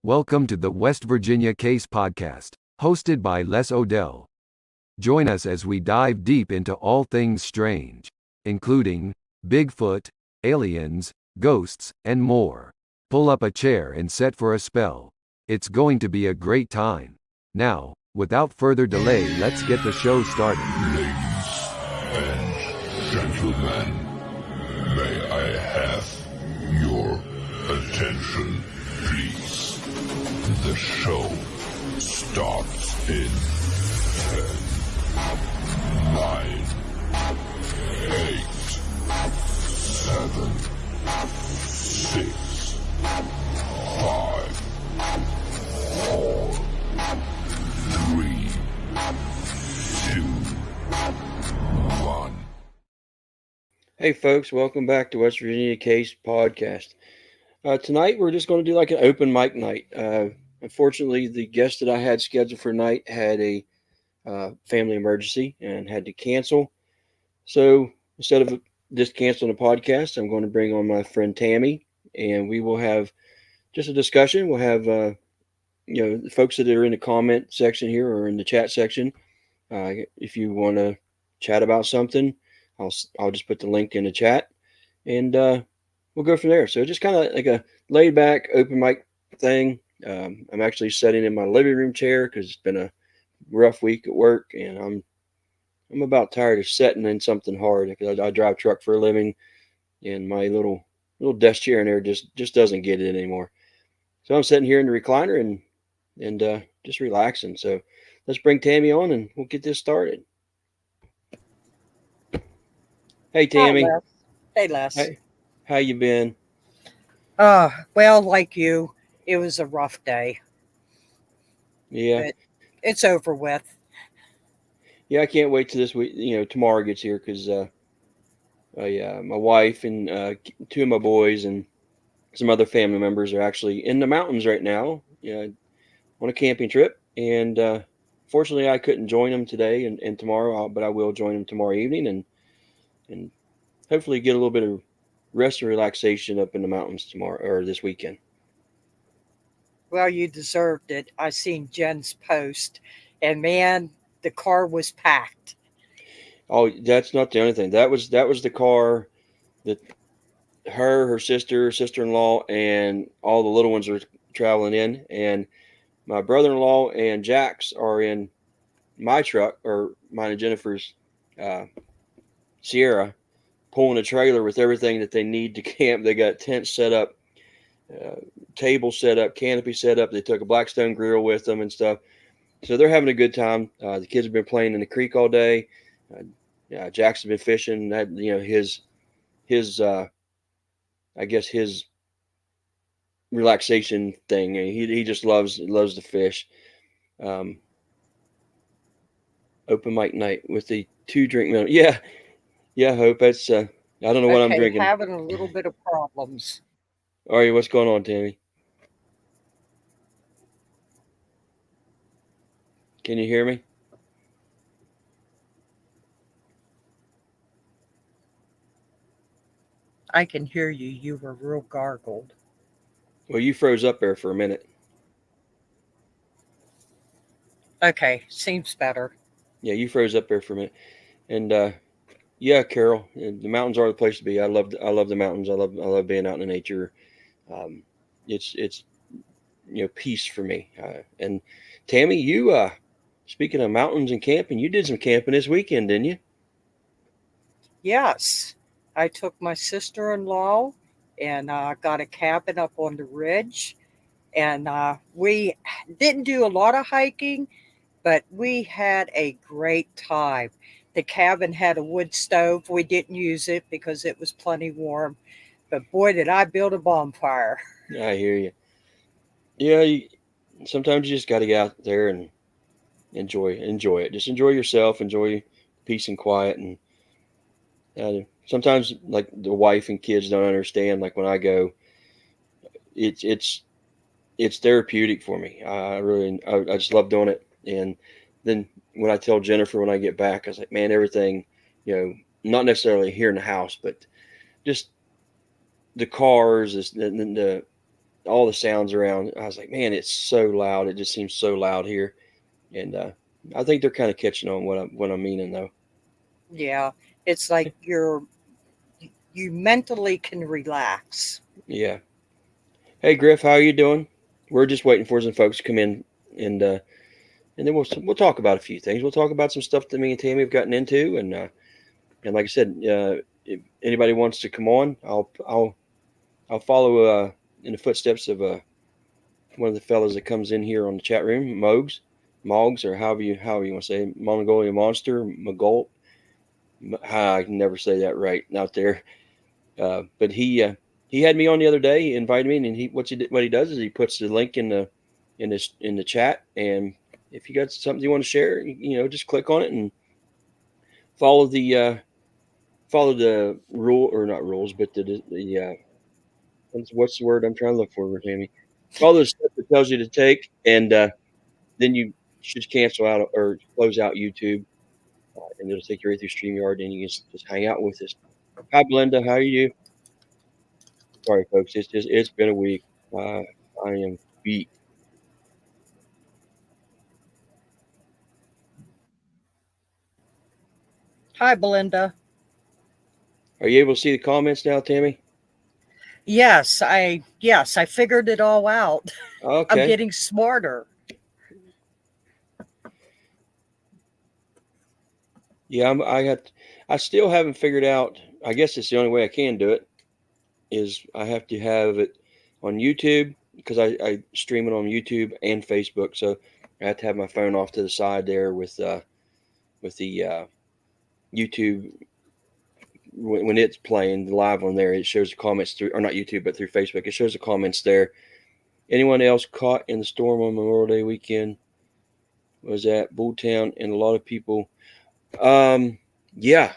Welcome to the West Virginia Case Podcast, hosted by Les Odell. Join us as we dive deep into all things strange, including Bigfoot, aliens, ghosts, and more. Pull up a chair and set for a spell. It's going to be a great time. Now, without further delay, let's get the show started. Ladies and gentlemen, may I have your attention, please? The show starts in 10, 9, 8, 7, 6, 5, 4, 3, 2, 1. Hey folks, welcome back to West Virginia Case Podcast. Tonight we're just going to do like an open mic night. Unfortunately, the guest that I had scheduled for tonight had a family emergency and had to cancel. So instead of just canceling the podcast, I'm going to bring on my friend Tammy, and we will have just a discussion. We'll have the folks that are in the comment section here or in the chat section. If you want to chat about something, I'll just put the link in the chat, and we'll go from there. So just kind of like a laid back open mic thing. I'm actually sitting in my living room chair because it's been a rough week at work, and I'm about tired of sitting in something hard because I drive truck for a living, and my little desk chair in there just doesn't get it anymore. So I'm sitting here in the recliner and just relaxing. So let's bring Tammy on and we'll get this started. Hey Tammy. Hi, Les. Hey, Les. Hey, how you been? Well, like you, it was a rough day. Yeah. But it's over with. Yeah, I can't wait till this week, tomorrow gets here because my wife and two of my boys and some other family members are actually in the mountains right now, on a camping trip. And fortunately, I couldn't join them today and tomorrow, but I will join them tomorrow evening and hopefully get a little bit of rest and relaxation up in the mountains tomorrow or this weekend. Well, you deserved it. I seen Jen's post, and man, the car was packed. Oh, that's not the only thing. That was the car that her sister, sister-in-law, and all the little ones are traveling in. And my brother-in-law and Jax are in my truck, or mine and Jennifer's Sierra, pulling a trailer with everything that they need to camp. They got tents set up, table set up, canopy set up. They took a Blackstone grill with them and stuff. So they're having a good time. The kids have been playing in the creek all day. Jack's been fishing. That his I guess his relaxation thing. He just loves to fish. Open mic night with the 2-drink minimum. Yeah. Hope that's. I don't know what I'm drinking. Having a little bit of problems. All right, what's going on, Tammy? Can you hear me? I can hear you. You were real gargled. Well, you froze up there for a minute. Okay, seems better. Yeah, you froze up there for a minute. And yeah, Carol, the mountains are the place to be. I love the mountains. I love being out in nature. It's peace for me. And Tammy, you speaking of mountains and camping, you did some camping this weekend, didn't you? Yes, I took my sister-in-law and got a cabin up on the ridge. And we didn't do a lot of hiking, but we had a great time. The cabin had a wood stove. We didn't use it because it was plenty warm. But boy, did I build a bonfire. I hear you. Yeah, sometimes you just got to get out there and enjoy it. Just enjoy yourself. Enjoy peace and quiet. And sometimes, like, the wife and kids don't understand. Like when I go, it's therapeutic for me. I just love doing it. And then when I tell Jennifer when I get back, I was like, man, everything, not necessarily here in the house, but just the cars, the all the sounds around. I was like, man, it's so loud. It just seems so loud here. And I think they're kind of catching on what I'm meaning though. Yeah, it's like you mentally can relax. Yeah. Hey Griff, how are you doing? We're just waiting for some folks to come in, and then we'll talk about a few things. We'll talk about some stuff that me and Tammy have gotten into, and like I said, if anybody wants to come on, I'll follow in the footsteps of one of the fellows that comes in here on the chat room, Mogs, or however you want to say it, Mongolia Monster, Magol. I can never say that right out there. But he had me on the other day. He invited me, and what he does is he puts the link in the chat, and if you got something you want to share, just click on it and follow the rule, or not rules, but the what's the word I'm trying to look for, Tammy? Follow the steps it tells you to take, and then you should cancel out or close out YouTube, and it'll take you right through StreamYard, and you can just hang out with us. Hi, Belinda. How are you? Sorry, folks. It's been a week. I am beat. Hi, Belinda. Are you able to see the comments now, Tammy? Yes, I figured it all out. I'm Okay. getting smarter. Yeah, I still haven't figured out. I guess it's the only way I can do it is I have to have it on YouTube because I stream it on YouTube and Facebook. So I have to have my phone off to the side there with the YouTube when it's playing live on there. It shows the comments through, or not YouTube, but through Facebook. It shows the comments there. Anyone else caught in the storm on Memorial Day weekend was at Bulltown, and a lot of people. Yeah,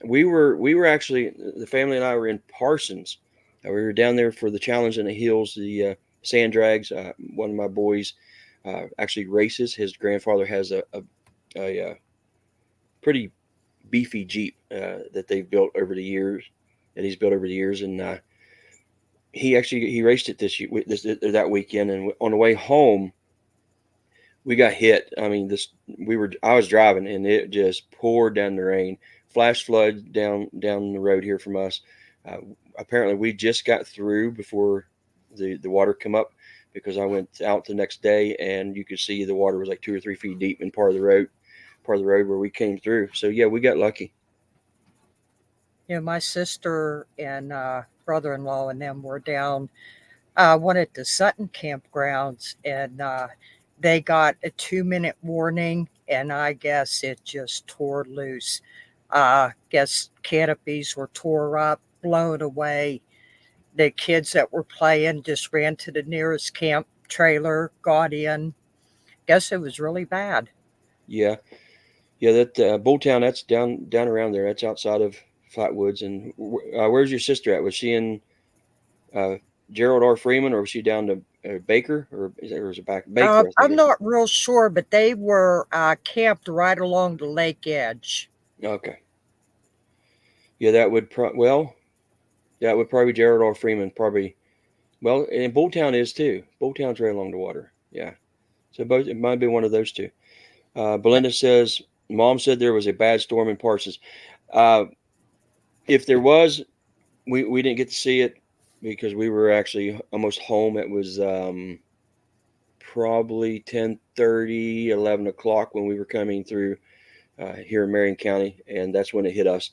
we were actually, the family and I were in Parsons. We were down there for the Challenge in the Hills, the sand drags. One of my boys actually races. His grandfather has a pretty beefy Jeep that they've built over the years, and he raced it that weekend, and on the way home we got hit. I mean, I was driving, and it just poured down the rain, flash flood down the road here from us. Apparently, we just got through before the water come up, because I went out the next day, and you could see the water was like 2 or 3 feet deep in part of the road where we came through. So yeah, we got lucky. My sister and brother-in-law and them were down one at the Sutton campgrounds, and they got a 2-minute warning, and I guess it just tore loose. Guess canopies were tore up, blown away. The kids that were playing just ran to the nearest camp trailer, got in. Guess it was really bad. Yeah, that Bulltown, that's down around there. That's outside of Flatwoods. And where's your sister at? Was she in Gerald R. Freeman, or was she down to Baker, or was it back Baker? I'm not real sure, but they were camped right along the lake edge. Okay. Yeah, that would probably be Gerald R. Freeman. Probably. Well, and Bulltown is too. Bulltown's right along the water. Yeah. So it might be one of those two. Belinda says, Mom said there was a bad storm in Parsons. If there was, we didn't get to see it because we were actually almost home. It was probably 10:30, 11 o'clock when we were coming through here in Marion County, and that's when it hit us.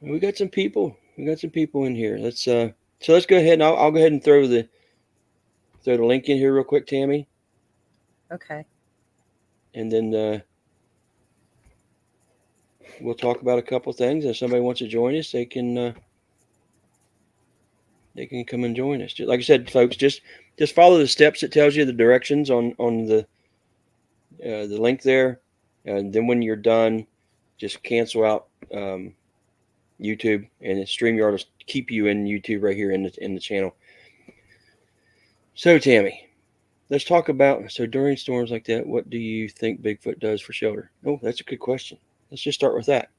We got some people. In here. Let's go ahead, and I'll go ahead and throw the link in here real quick, Tammy. Okay. And then we'll talk about a couple things. If somebody wants to join us, they can come and join us. Like I said, folks, just follow the steps. It tells you the directions on the link there, and then when you're done, just cancel out YouTube, and StreamYard will keep you in YouTube right here in the channel. So Tammy, let's talk about, during storms like that, what do you think Bigfoot does for shelter? Oh, that's a good question. Let's just start with that.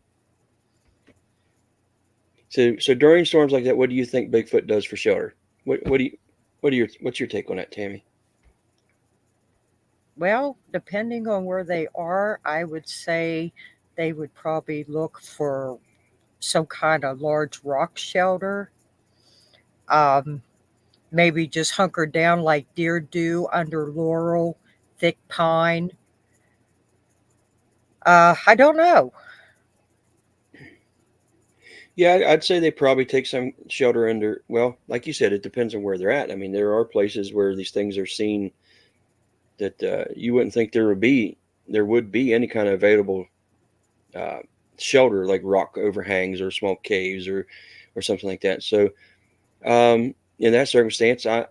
So during storms like that, what do you think Bigfoot does for shelter? What's your take on that, Tammy? Well, depending on where they are, I would say they would probably look for some kind of large rock shelter. Um, Maybe just hunker down like deer do under laurel, thick pine. I don't know. Yeah, I'd say they probably take some shelter under. Well, like you said, it depends on where they're at. I mean, there are places where these things are seen that you wouldn't think there would be any kind of available uh, shelter like rock overhangs or small caves or something like that. So in that circumstance, I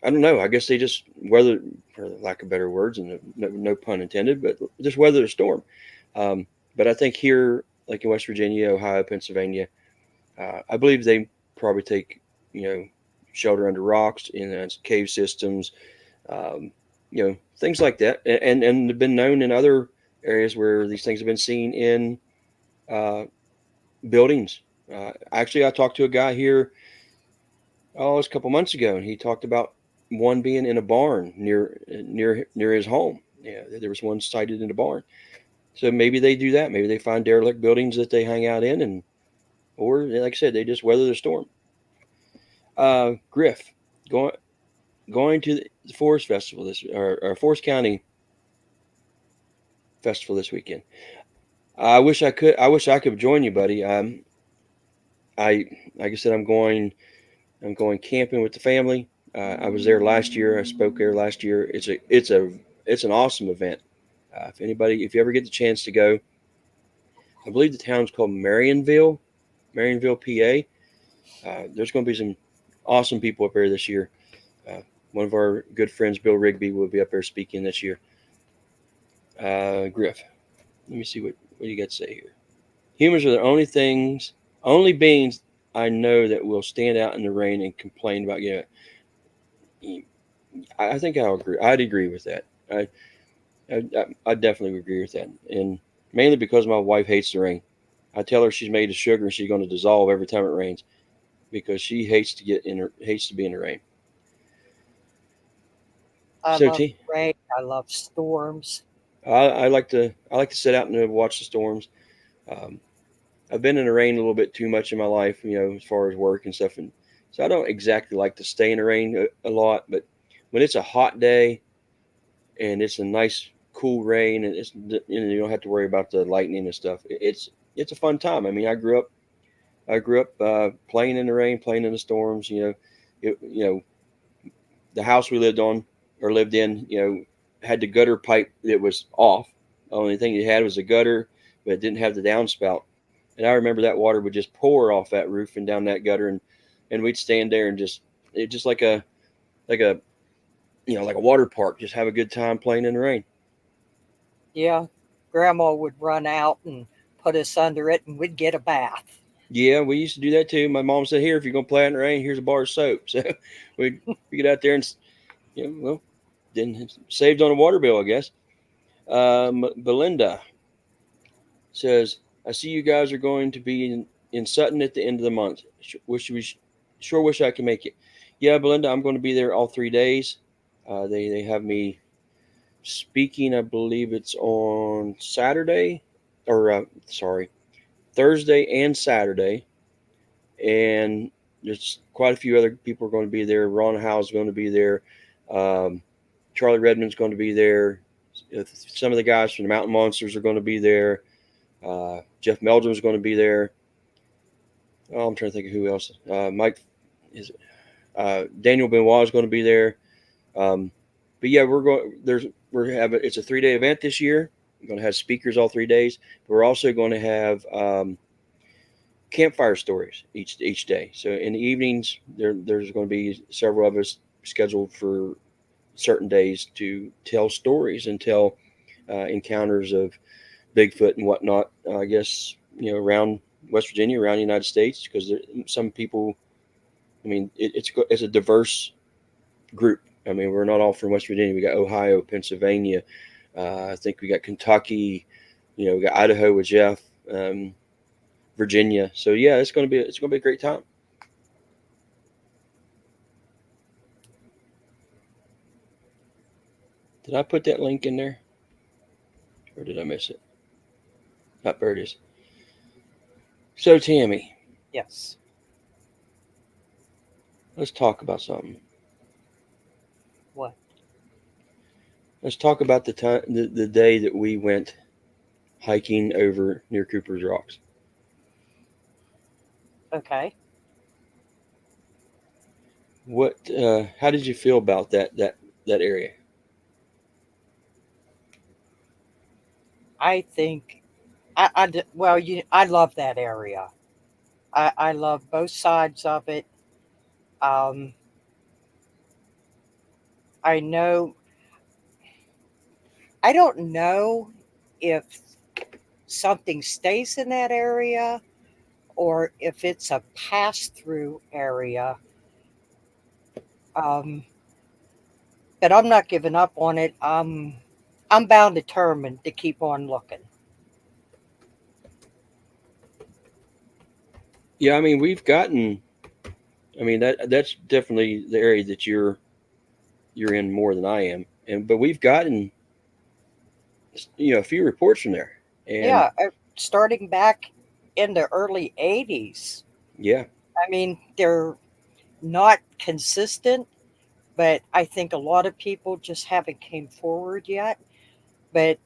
don't know. I guess they just weather, for lack of better words, and no pun intended, but just weather the storm. Um, but I think here, like in West Virginia, Ohio, Pennsylvania, I believe they probably take shelter under rocks in cave systems, um, things like that, and have been known in other areas where these things have been seen in uh, buildings. Actually, I talked to a guy here, oh, it was a couple months ago, and he talked about one being in a barn near his home. Yeah, there was one sighted in a barn. So maybe they do that. Maybe they find derelict buildings that they hang out in, or like I said, they just weather the storm. Griff, going to the Forest Festival or Forest County Festival this weekend. I wish I could. I wish I could join you, buddy. I like I said, I'm going camping with the family. I was there last year. I spoke there last year. It's an awesome event. If you ever get the chance to go, I believe the town's called Marionville, PA. There's going to be some awesome people up there this year. One of our good friends, Bill Rigby, will be up there speaking this year. Griff, let me see what you got to say here. Humans are the only beings I know that will stand out in the rain and complain about I think I'll agree. I'd agree with that. I definitely agree with that, and mainly because my wife hates the rain. I tell her she's made of sugar and she's going to dissolve every time it rains because she hates to be in the rain. I So love T, rain. I love storms. I like to sit out and watch the storms. Um, I've been in the rain a little bit too much in my life, as far as work and stuff, and so I don't exactly like to stay in the rain a lot. But when it's a hot day and it's a nice cool rain and you don't have to worry about the lightning and stuff, it's a fun time. I mean, I grew up playing in the rain, playing in the storms. The house we lived in, had the gutter pipe that was off. The only thing it had was a gutter, but it didn't have the downspout. And I remember that water would just pour off that roof and down that gutter, and we'd stand there and just like a like a like a water park, just have a good time playing in the rain. Yeah, Grandma would run out and put us under it, and we'd get a bath. Yeah, we used to do that too. My mom said, "Here, if you're gonna play in the rain, here's a bar of soap." So we get out there and then saved on a water bill, I guess. Belinda says, "I see you guys are going to be in Sutton at the end of the month. Sure wish I could make it." Yeah, Belinda, I'm going to be there all 3 days. They have me speaking. I believe it's on Saturday, or Thursday and Saturday, and there's quite a few other people are going to be there. Ron Howe is going to be there. Charlie Redmond's going to be there. Some of the guys from the Mountain Monsters are going to be there. Jeff Meldrum's going to be there. Oh, I'm trying to think of who else. Daniel Benoit is going to be there. But yeah, it's a 3-day event this year. We're going to have speakers all 3 days. But we're also going to have campfire stories each day. So in the evenings, there's going to be several of us scheduled for certain days to tell stories and tell encounters of Bigfoot and whatnot. I guess around West Virginia, around the United States, because some people. I mean, it's a diverse group. I mean, we're not all from West Virginia. We got Ohio, Pennsylvania. I think we got Kentucky. We got Idaho with Jeff. Virginia. So yeah, it's gonna be a great time. Did I put that link in there, or did I miss it? Not there it is. So Tammy, Yes. let's talk about something. What? Let's talk about the day that we went hiking over near Cooper's Rocks. Okay. What? How did you feel about that area? I think well, I love that area. I love both sides of it. Um, I know. I don't know if something stays in that area or if it's a pass through area. Um, but I'm not giving up on it. I'm bound determined to keep on looking. Yeah, I mean we've gotten. I mean that's definitely the area that you're in more than I am, but we've gotten a few reports from there, and Yeah, starting back in the early '80s. yeah, I mean, they're not consistent, but I think a lot of people just haven't came forward yet. But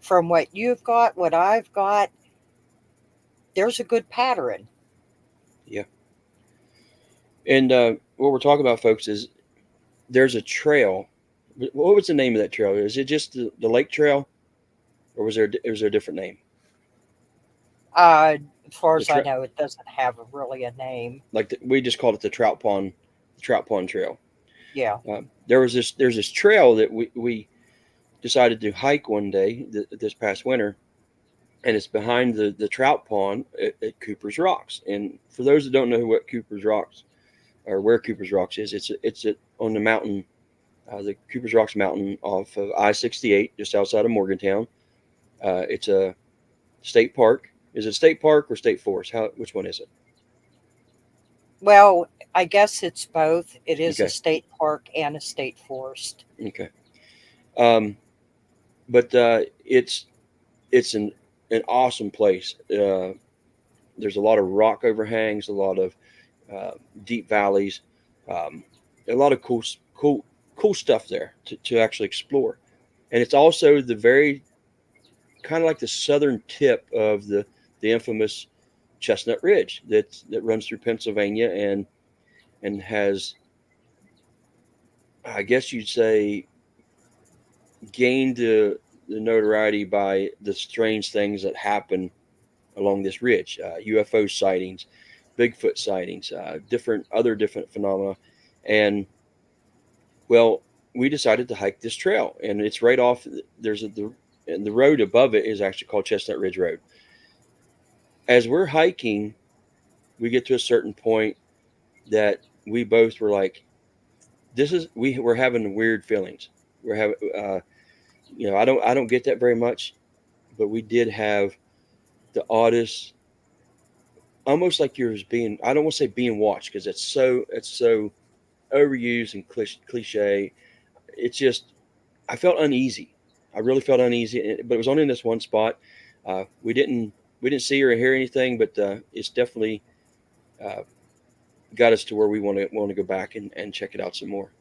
from what you've got, what I've got, there's a good pattern. yeah. And what we're talking about, folks, is there's a trail. What was the name of that trail? Is it just the lake trail, or was there a different name? As far The as I tra- know, it doesn't have really a name. we just called it the Trout Pond Trail. Yeah. There's this trail that we decided to hike one day this past winter, and it's behind the trout pond at Cooper's Rocks. And for those that don't know what Cooper's Rocks or where Cooper's Rocks is, it's on the mountain, the Cooper's Rocks mountain off of I-68, just outside of Morgantown. It's a state park. Is it state park or state forest? Which one is it? Well, I guess it's both. It is a Okay, state park and a state forest. okay. Um, but it's an awesome place. There's a lot of rock overhangs, a lot of uh, deep valleys, um, a lot of cool stuff there to actually explore. And it's also the very kind of like the southern tip of the infamous Chestnut Ridge that runs through Pennsylvania and has, I guess you'd say, gained the notoriety by the strange things that happen along this ridge, UFO sightings, Bigfoot sightings, different phenomena, and well, we decided to hike this trail, and it's right off. And the road above it is actually called Chestnut Ridge Road. As we're hiking, we get to a certain point that we both were like, we're having weird feelings. We're having, I don't get that very much, but we did have the oddest, almost like you're being, I don't want to say being watched because it's so overused and cliche. It's just, I felt uneasy. I really felt uneasy, but it was only in this one spot. We didn't see or hear anything, but it's definitely uh, got us to where we want to go back and check it out some more.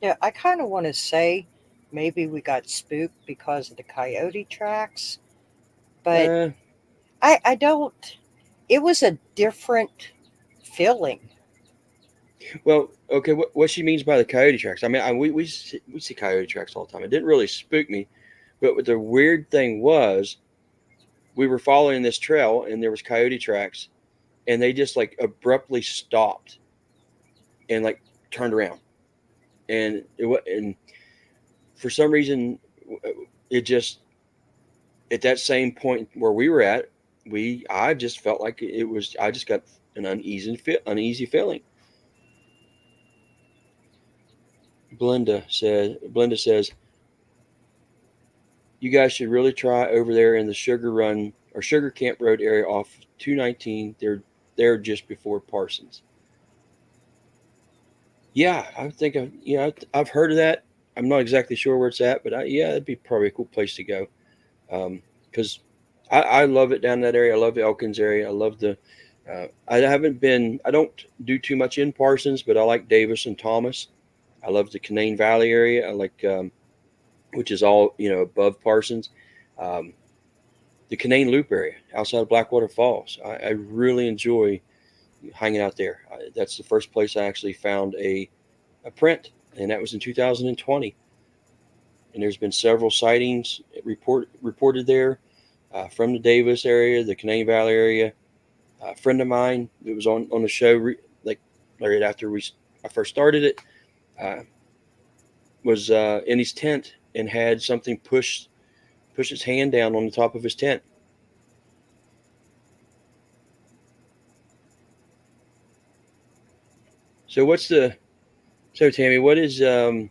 Yeah, I kind of want to say maybe we got spooked because of the coyote tracks, but Uh, I don't. It was a different feeling. well, okay, what she means by the coyote tracks? I mean, we see coyote tracks all the time. It didn't really spook me, but what the weird thing was, we were following this trail and there was coyote tracks, and they just like abruptly stopped and like turned around, and for some reason, it just at that same point where we were at, I just felt like it was. I just got an uneasy feeling. Blenda says, you guys should really try over there in the Sugar Run or Sugar Camp Road area off 219. They're just before Parsons. Yeah, I think I've heard of that. I'm not exactly sure where it's at, but yeah, it'd be probably a cool place to go. Because I love it down that area. I love the Elkins area. I love the. I haven't been. I don't do too much in Parsons, but I like Davis and Thomas. I love the Canaan Valley area. I like, which is all above Parsons. Um, the Canaan Loop area outside of Blackwater Falls. I really enjoy hanging out there. That's the first place I actually found a print, and that was in 2020. And there's been several sightings reported there from the Davis area, the Canaan Valley area. A friend of mine that was on the show like right after I first started it was in his tent and had something push his hand down on the top of his tent. So Tammy, what is the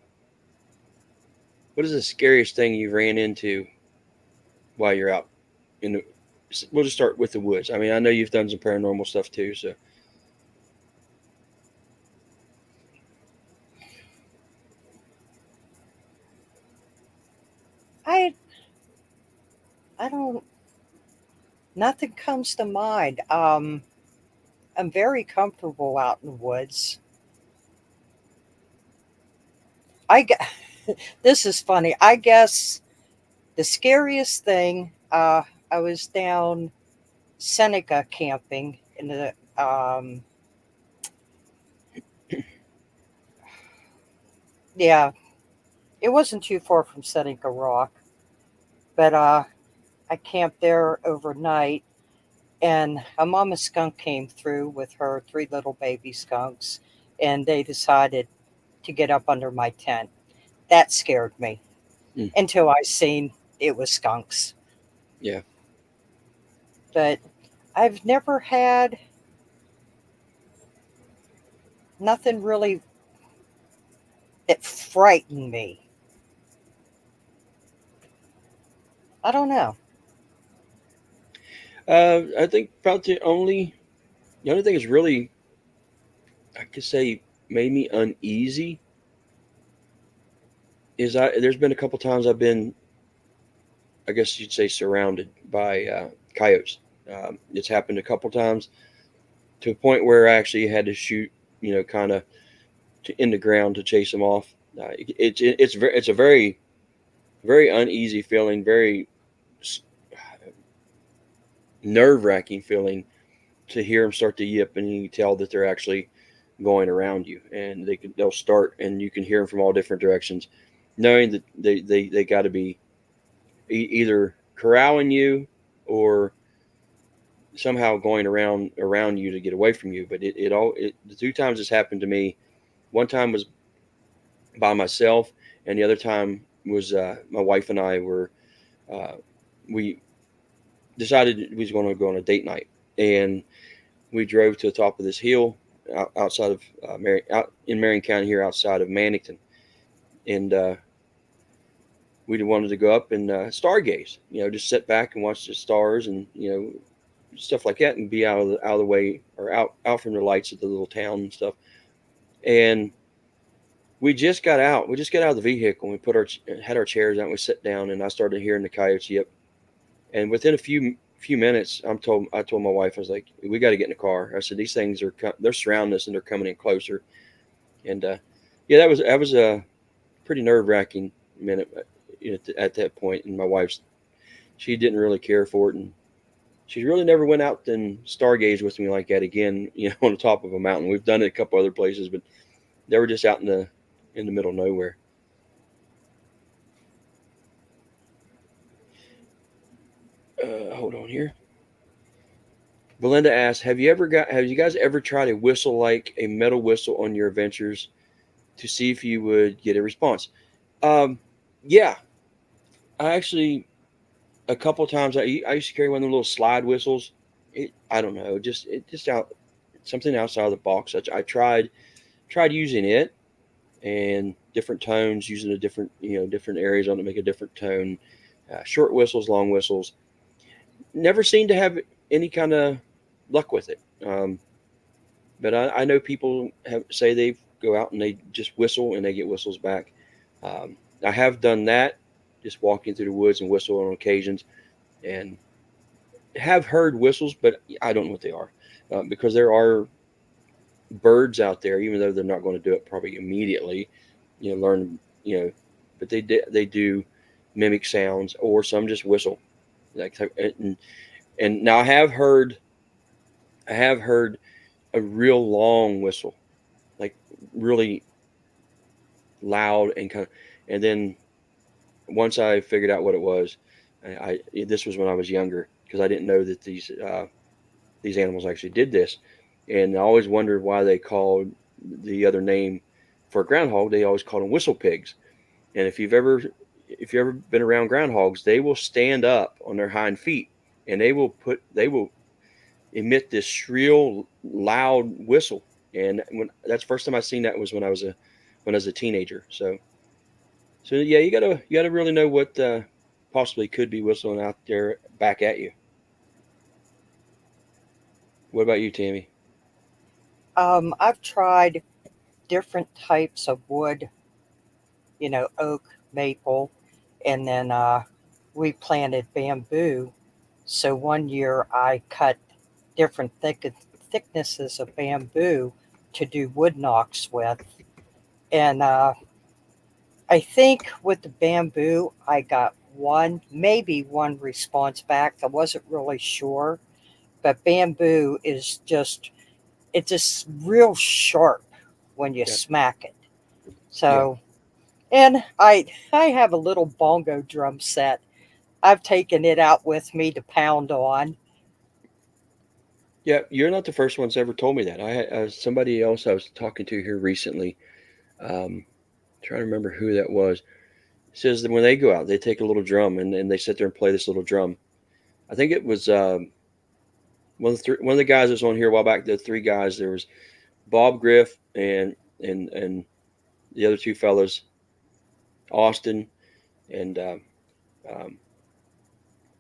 scariest thing you ran into while you're out in the? We'll just start with the woods. I mean, I know you've done some paranormal stuff too, so. I don't. Nothing comes to mind. I'm very comfortable out in the woods. This is funny. I guess the scariest thing. I was down Seneca camping in the yeah, it wasn't too far from Seneca Rock, but I camped there overnight, and a mama skunk came through with her three little baby skunks, and they decided to get up under my tent. That scared me Mm. until I seen it was skunks. Yeah. But I've never had nothing really that frightened me. I don't know. I think probably the only thing that's really, I could say, made me uneasy is there's been a couple times I've been, I guess you'd say, surrounded by coyotes. It's happened a couple times to a point where I actually had to shoot, kind of in the ground to chase them off. It's a very, very uneasy feeling, very nerve wracking feeling to hear them start to yip, and you can tell that they're actually going around you, and they'll start, and you can hear them from all different directions, knowing that they got to be either corralling you or somehow going around you to get away from you. But the two times it's happened to me, one time was by myself, and the other time was my wife and I were we decided we was going to go on a date night, and we drove to the top of this hill outside of out in Marion County here outside of Mannington, and we wanted to go up and stargaze, just sit back and watch the stars and stuff like that, and be out of the way, or out from the lights of the little town and stuff. And we just got out of the vehicle, and we had our chairs out, and we sat down, and I started hearing the coyotes yip. And within a few minutes, I told my wife, I was like, we got to get in the car. I said, these things they're surrounding us, and they're coming in closer. And yeah, that was a pretty nerve wracking minute at that point. And my wife's, she didn't really care for it, and she really never went out and stargazed with me like that again, on the top of a mountain. We've done it a couple other places, but they were just out in the middle of nowhere. Hold on here. Belinda asks, have you guys ever tried to whistle like a metal whistle on your adventures to see if you would get a response? Yeah, I actually, a couple times I used to carry one of the little slide whistles. I don't know, just something outside of the box. I tried using it, and different tones, using a different areas on to make a different tone. Short whistles, long whistles. never seemed to have any kind of luck with it. But I know people say they go out and they just whistle and they get whistles back. I have done that, just walking through the woods and whistle on occasions, and have heard whistles, but I don't know what they are, because there are birds out there, even though they're not going to do it probably immediately, learn, but they do mimic sounds, or some just whistle, like, and now I have heard a real long whistle, like really loud and kind of, and then once I figured out what it was, this was when I was younger, because I didn't know that these animals actually did this, and I always wondered why they called the other name for a groundhog. They always called them whistle pigs. And if you've ever been around groundhogs, they will stand up on their hind feet, and they will emit this shrill, loud whistle. And that's the first time I seen that was when I was a teenager. So yeah, you gotta really know what possibly could be whistling out there back at you. What about you, Tammy? I've tried different types of wood, oak, maple, and then we planted bamboo. So one year I cut different thicknesses of bamboo to do wood knocks with. And I think with the bamboo, I got maybe one response back. I wasn't really sure. But bamboo it's just real sharp when you Yeah. smack it. Yeah. So, and I have a little bongo drum set. I've taken it out with me to pound on. Yeah, you're not the first one's ever told me that. I had somebody else I was talking to here recently. Trying to remember who that was. Says that when they go out, they take a little drum and they sit there and play this little drum. I think it was one of the guys that was on here a while back. The three guys, there was Bob Griff and the other two fellas, Austin and um,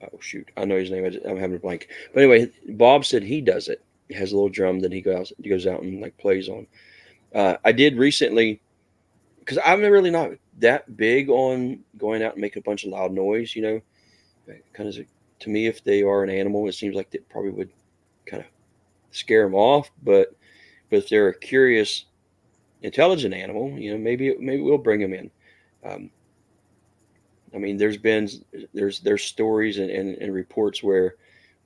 oh shoot, I know his name. I'm having a blank. But anyway, Bob said he does it. He has a little drum that he goes out and like plays on. I did recently, because I'm really not that big on going out and making a bunch of loud noise. Kind of, to me, if they are an animal, it seems like that probably would kind of scare them off. But if they're a curious, intelligent animal, maybe we'll bring them in. Um, I mean, there's stories and reports where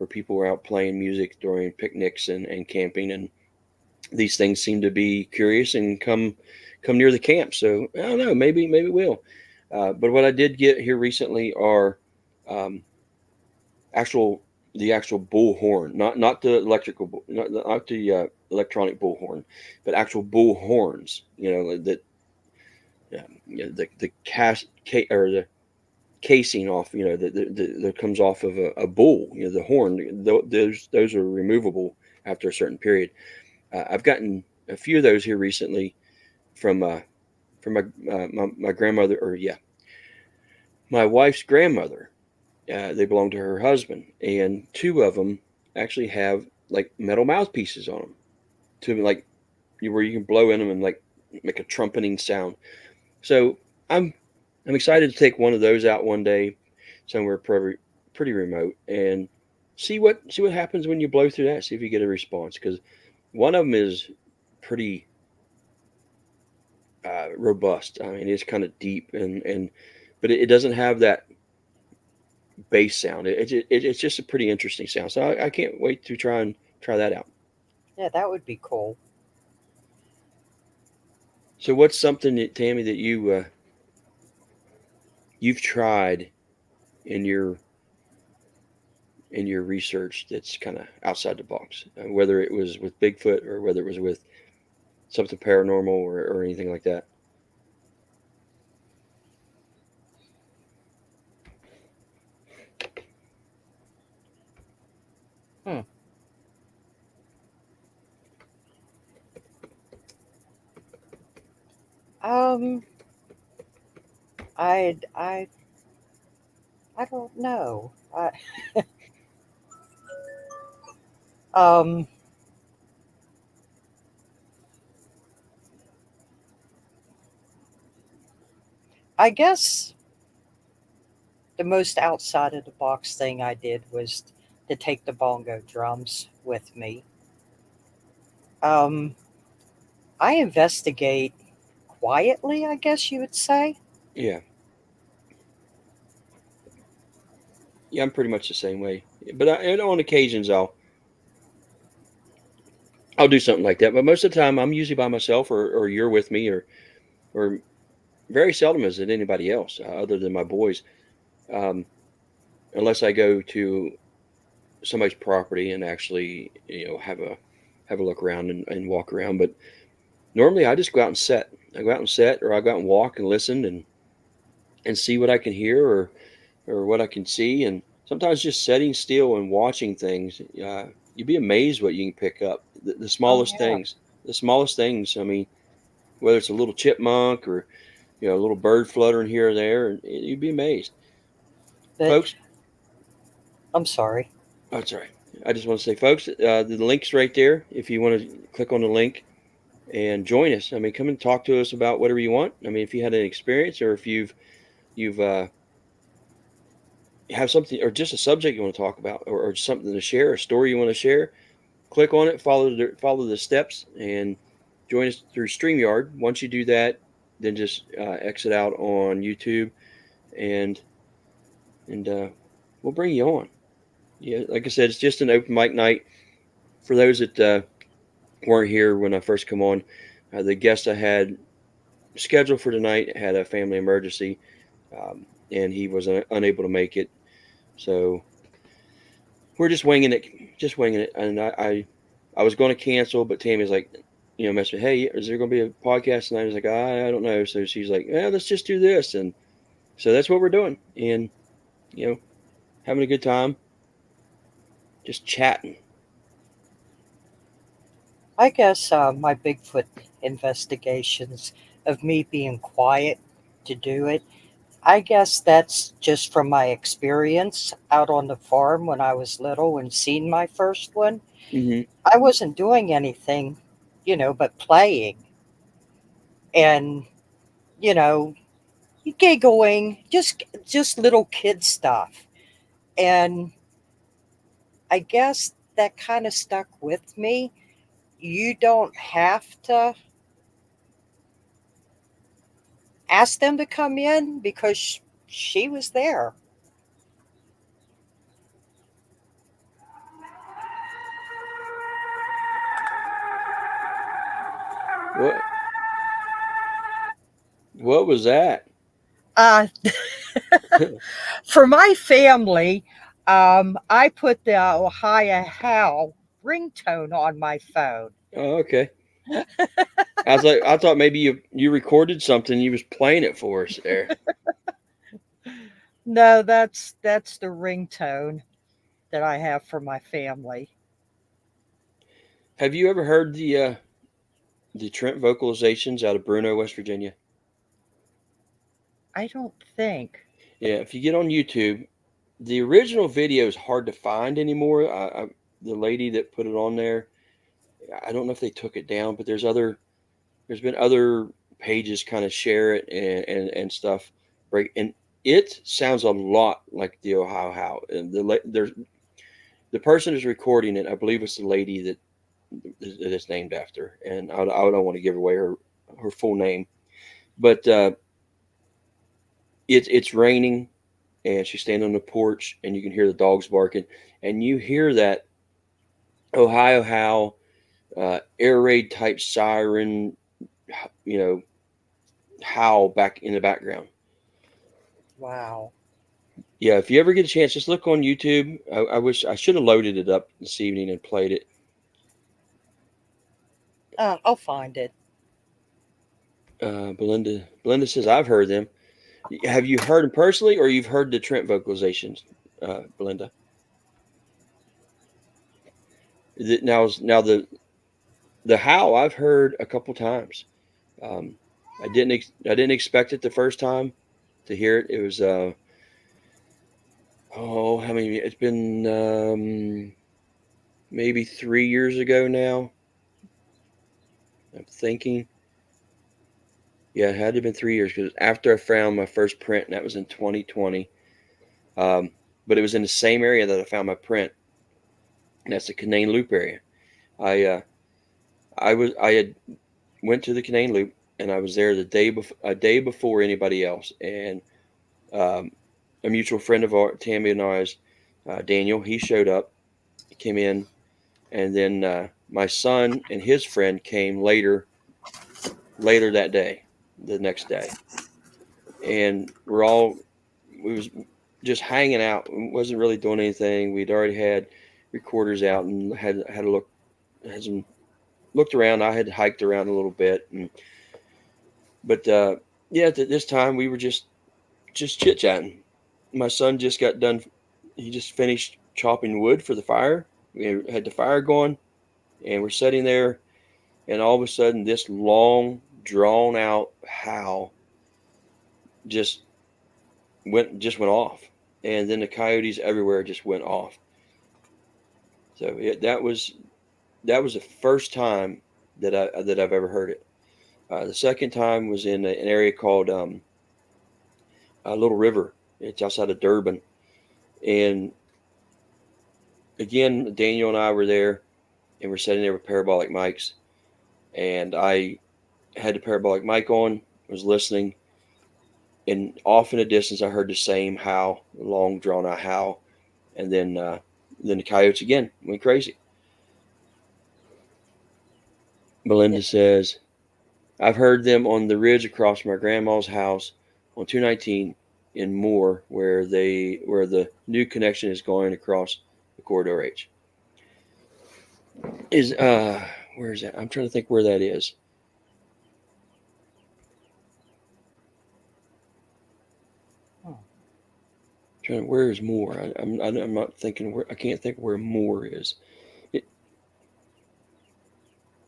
people were out playing music during picnics and camping, and these things seem to be curious and come near the camp. So I don't know, maybe we'll. But what I did get here recently are um, actual the actual bullhorn, not the electrical, not the electronic bullhorn, but actual bull horns. That the or the casing off, that comes off of a bull. The horn. Those are removable after a certain period. I've gotten a few of those here recently from my grandmother, or yeah, my wife's grandmother. They belong to her husband, and two of them actually have like metal mouthpieces on them, to like where you can blow in them and like make a trumpeting sound. So I'm excited to take one of those out one day, somewhere pretty remote, and see what happens when you blow through that. See if you get a response, because one of them is pretty robust. I mean, it's kind of deep, but it doesn't have that bass sound. It's just a pretty interesting sound. So I can't wait to try that out. Yeah, that would be cool. So what's something that, Tammy, that you've tried in your research that's kind of outside the box, whether it was with Bigfoot or whether it was with something paranormal or anything like that? Hmm. Um, I don't know. Um, I guess the most outside of the box thing I did was to take the bongo drums with me. Um, I investigate quietly, I guess you would say. Yeah, yeah, I'm pretty much the same way. But and on occasions, I'll do something like that. But most of the time, I'm usually by myself, or you're with me, or very seldom is it anybody else other than my boys. Um, unless I go to somebody's property and actually, have a look around and walk around. But normally, I just go out and set. I go out and set, or I go out and walk and listen and see what I can hear or what I can see. And sometimes just sitting still and watching things, you'd be amazed what you can pick up. The Oh smallest yeah. things, the smallest things. I mean, whether it's a little chipmunk or a little bird fluttering here or there, and you'd be amazed, But folks. I'm sorry. Oh, sorry. I just want to say, folks, the link's right there. If you want to click on the link and join us, I mean, come and talk to us about whatever you want. I mean, if you had an experience, or if you've have something, or just a subject you want to talk about, or something to share, a story you want to share, click on it, follow the steps, and join us through StreamYard. Once you do that, then just exit out on YouTube, and and we'll bring you on. Yeah, like I said, it's just an open mic night for those that weren't here when I first come on. The guest I had scheduled for tonight had a family emergency, and he was unable to make it. So we're just winging it. And I was going to cancel, but Tammy's like, messaged me, hey, is there going to be a podcast tonight? I was like, I don't know. So she's like, yeah, let's just do this. And so that's what we're doing. And, having a good time, just chatting. I guess my Bigfoot investigations of me being quiet to do it, I guess that's just from my experience out on the farm when I was little and seen my first one. Hmm. I wasn't doing anything, but playing and, you know, giggling, just little kid stuff. And I guess that kind of stuck with me. You don't have to ask them to come in because she was there. What, what was that? Uh, for my family, I put the Ohio How ringtone on my phone. Oh, okay. I thought maybe you recorded something. You was playing it for us there. No, that's the ringtone that I have for my family. Have you ever heard the Trent vocalizations out of Bruno, West Virginia? I don't think. Yeah, if you get on YouTube, the original video is hard to find anymore. The lady that put it on there, I don't know if they took it down, but there's been other pages kind of share it and stuff. Break, and it sounds a lot like the Ohio How. And there's the person is recording it. I believe it's the lady that it's named after, and I don't want to give away her full name, but it's raining, and she's standing on the porch, and you can hear the dogs barking, and you hear that Ohio How air raid type siren, you know, howl back in the background. Wow. Yeah, if you ever get a chance, just look on YouTube. I wish I should have loaded it up this evening and played it. I'll find it. Belinda says I've heard them. Have you heard them personally, or you've heard the Trent vocalizations, Belinda? Now the how I've heard a couple times. Um, I didn't expect it the first time to hear it. It was how many? It's been maybe 3 years ago now. I'm thinking. Yeah, it had to have been 3 years because after I found my first print, and that was in 2020. But it was in the same area that I found my print, and that's the Canaan Loop area. I I had went to the Canaan Loop, and I was there a day before anybody else, and um, a mutual friend of ours, Tammy and I's, Daniel, he showed up, he came in, and then my son and his friend came later that day, the next day, and we was just hanging out, wasn't really doing anything. We'd already had recorders out and had a look, had some looked around. I had hiked around a little bit, but yeah, at this time we were just chit chatting. My son just got done. He just finished chopping wood for the fire. We had the fire going, and we're sitting there, and all of a sudden, this long, drawn out howl just went off, and then the coyotes everywhere just went off. So that was the first time that I've ever heard it. The second time was in an area called Little River. It's outside of Durban, and again, Daniel and I were there, and we're sitting there with parabolic mics, and I had the parabolic mic on, was listening, and off in the distance I heard the same howl, long drawn out howl, and then the coyotes again went crazy. Belinda says, I've heard them on the ridge across my grandma's house on 219 in Moore, where the new connection is going across the corridor H. Is where is that? I'm trying to think where that is. Where is Moore? I'm not thinking where. I can't think where Moore is.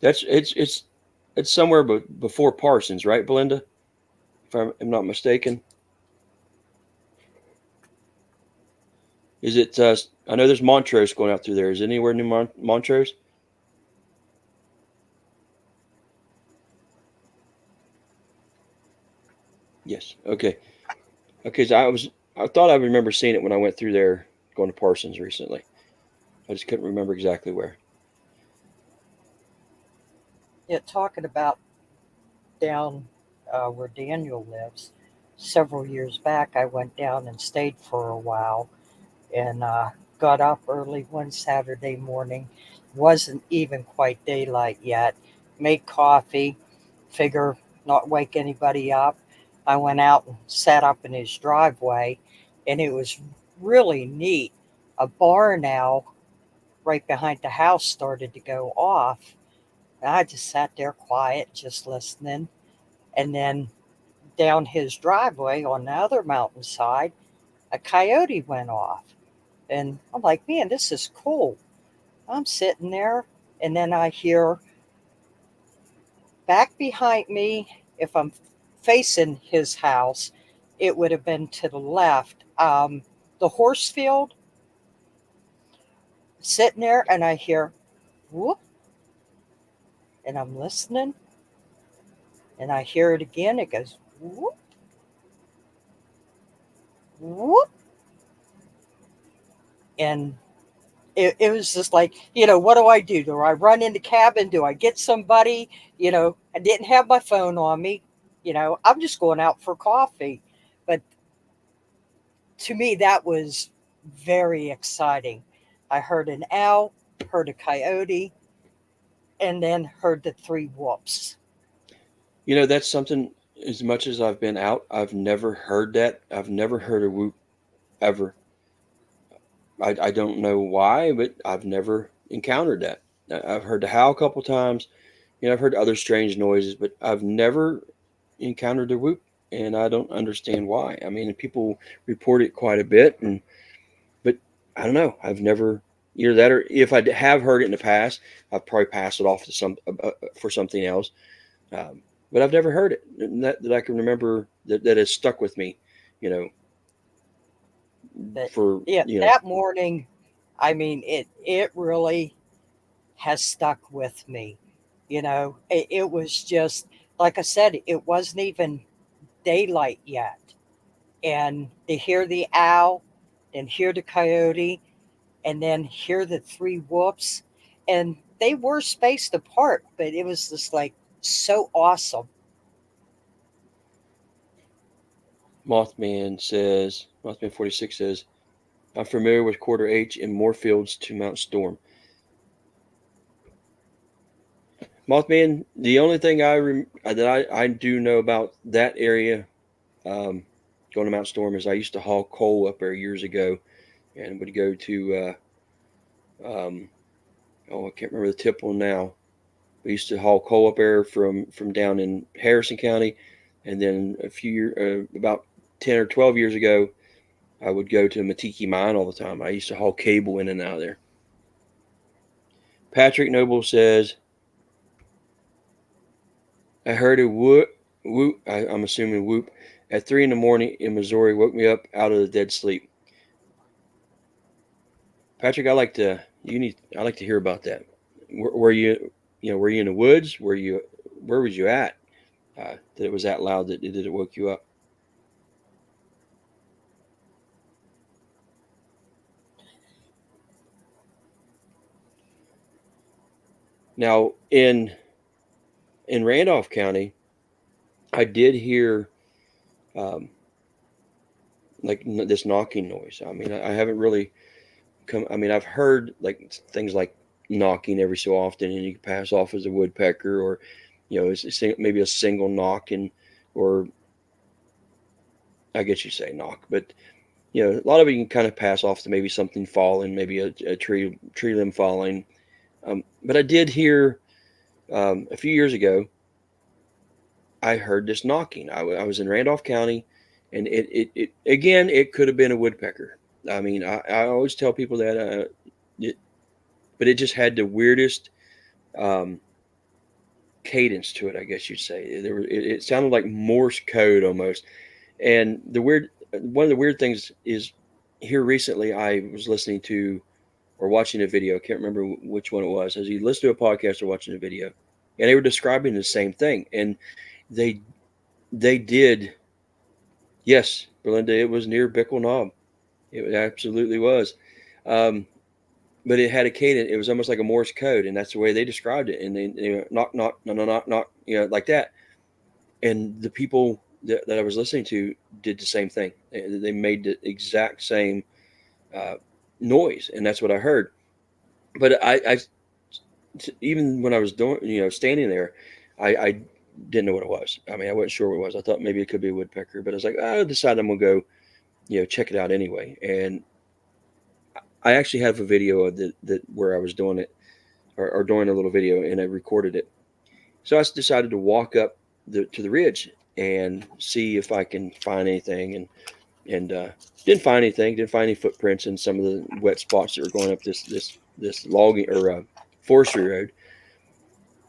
It's somewhere before Parsons, right, Belinda? If I'm not mistaken. Is it? I know there's Montrose going out through there. Is it anywhere near Montrose? Yes. Okay. Okay. So I thought I remember seeing it when I went through there going to Parsons recently. I just couldn't remember exactly where. Yeah, talking about down where Daniel lives, several years back, I went down and stayed for a while and got up early one Saturday morning. Wasn't even quite daylight yet. Made coffee, figure not wake anybody up. I went out and sat up in his driveway, and it was really neat. A barn owl right behind the house started to go off. And I just sat there quiet, just listening. And then down his driveway on the other mountainside, a coyote went off. And I'm like, man, this is cool. I'm sitting there, and then I hear back behind me, if I'm facing his house, it would have been to the left. The horse field, sitting there, and I hear whoop, and I'm listening, and I hear it again. It goes whoop, whoop, and it was just like, what do I do? Do I run in the cabin? Do I get somebody? I didn't have my phone on me. I'm just going out for coffee. But to me, that was very exciting. I heard an owl, heard a coyote, and then heard the three whoops. That's something, as much as I've been out, I've never heard that. I've never heard a whoop ever. I don't know why, but I've never encountered that. I've heard the howl a couple times. I've heard other strange noises, but I've never encountered a whoop, and I don't understand why. I mean, people report it quite a bit, but I don't know. I've never either that, or if I have heard it in the past, I've probably passed it off to for something else. But I've never heard it that I can remember that has stuck with me. But that morning, I mean, it really has stuck with me. It was just, like I said, it wasn't even daylight yet. And to hear the owl and hear the coyote and then hear the three whoops, and they were spaced apart, but it was just like so awesome. Mothman 46 says, I'm familiar with Quarter H and Moorfields to Mount Storm. Mothman, the only thing that I do know about that area, going to Mount Storm, is I used to haul coal up there years ago, and would go to I can't remember the tipple now. We used to haul coal up there from down in Harrison County, and then about 10 or 12 years ago, I would go to Matiki Mine all the time. I used to haul cable in and out of there. Patrick Noble says, I heard a whoop, I'm assuming whoop, at 3 in the morning in Missouri, woke me up out of the dead sleep. Patrick, I like to hear about that. Were you in the woods? Where was you at? That it was that loud that it woke you up? Now in Randolph County, I did hear like this knocking noise. I mean, I haven't really I've heard like things like knocking every so often, and you can pass off as a woodpecker, or it's maybe a single knock, or I guess you say knock, but a lot of it you can kind of pass off to maybe something falling, maybe a tree limb falling. But I did hear a few years ago, I heard this knocking. I was in Randolph County, and it again, it could have been a woodpecker. I mean, I always tell people that, but it just had the weirdest cadence to it, I guess you'd say. It sounded like Morse code almost. And one of the weird things is, here recently I was listening to or watching a video. I can't remember which one it was. As you listen to a podcast or watching a video, and they were describing the same thing. And they did. Yes, Belinda, it was near Bickle Knob. It absolutely was. But it had a cadence. It was almost like a Morse code, and that's the way they described it. And they knock, knock, no, no, knock, knock, like that. And the people that I was listening to did the same thing. They made the exact same noise, and that's what I heard. But I even when I was doing, standing there, I didn't know what it was. I mean, I wasn't sure what it was. I thought maybe it could be a woodpecker, but I was like, I decided I'm gonna go, check it out anyway. And I actually have a video of that where I was doing it, or doing a little video, and I recorded it. So I decided to walk up to the ridge and see if I can find anything, and didn't find anything. Didn't find any footprints in some of the wet spots that were going up this logging or forestry road.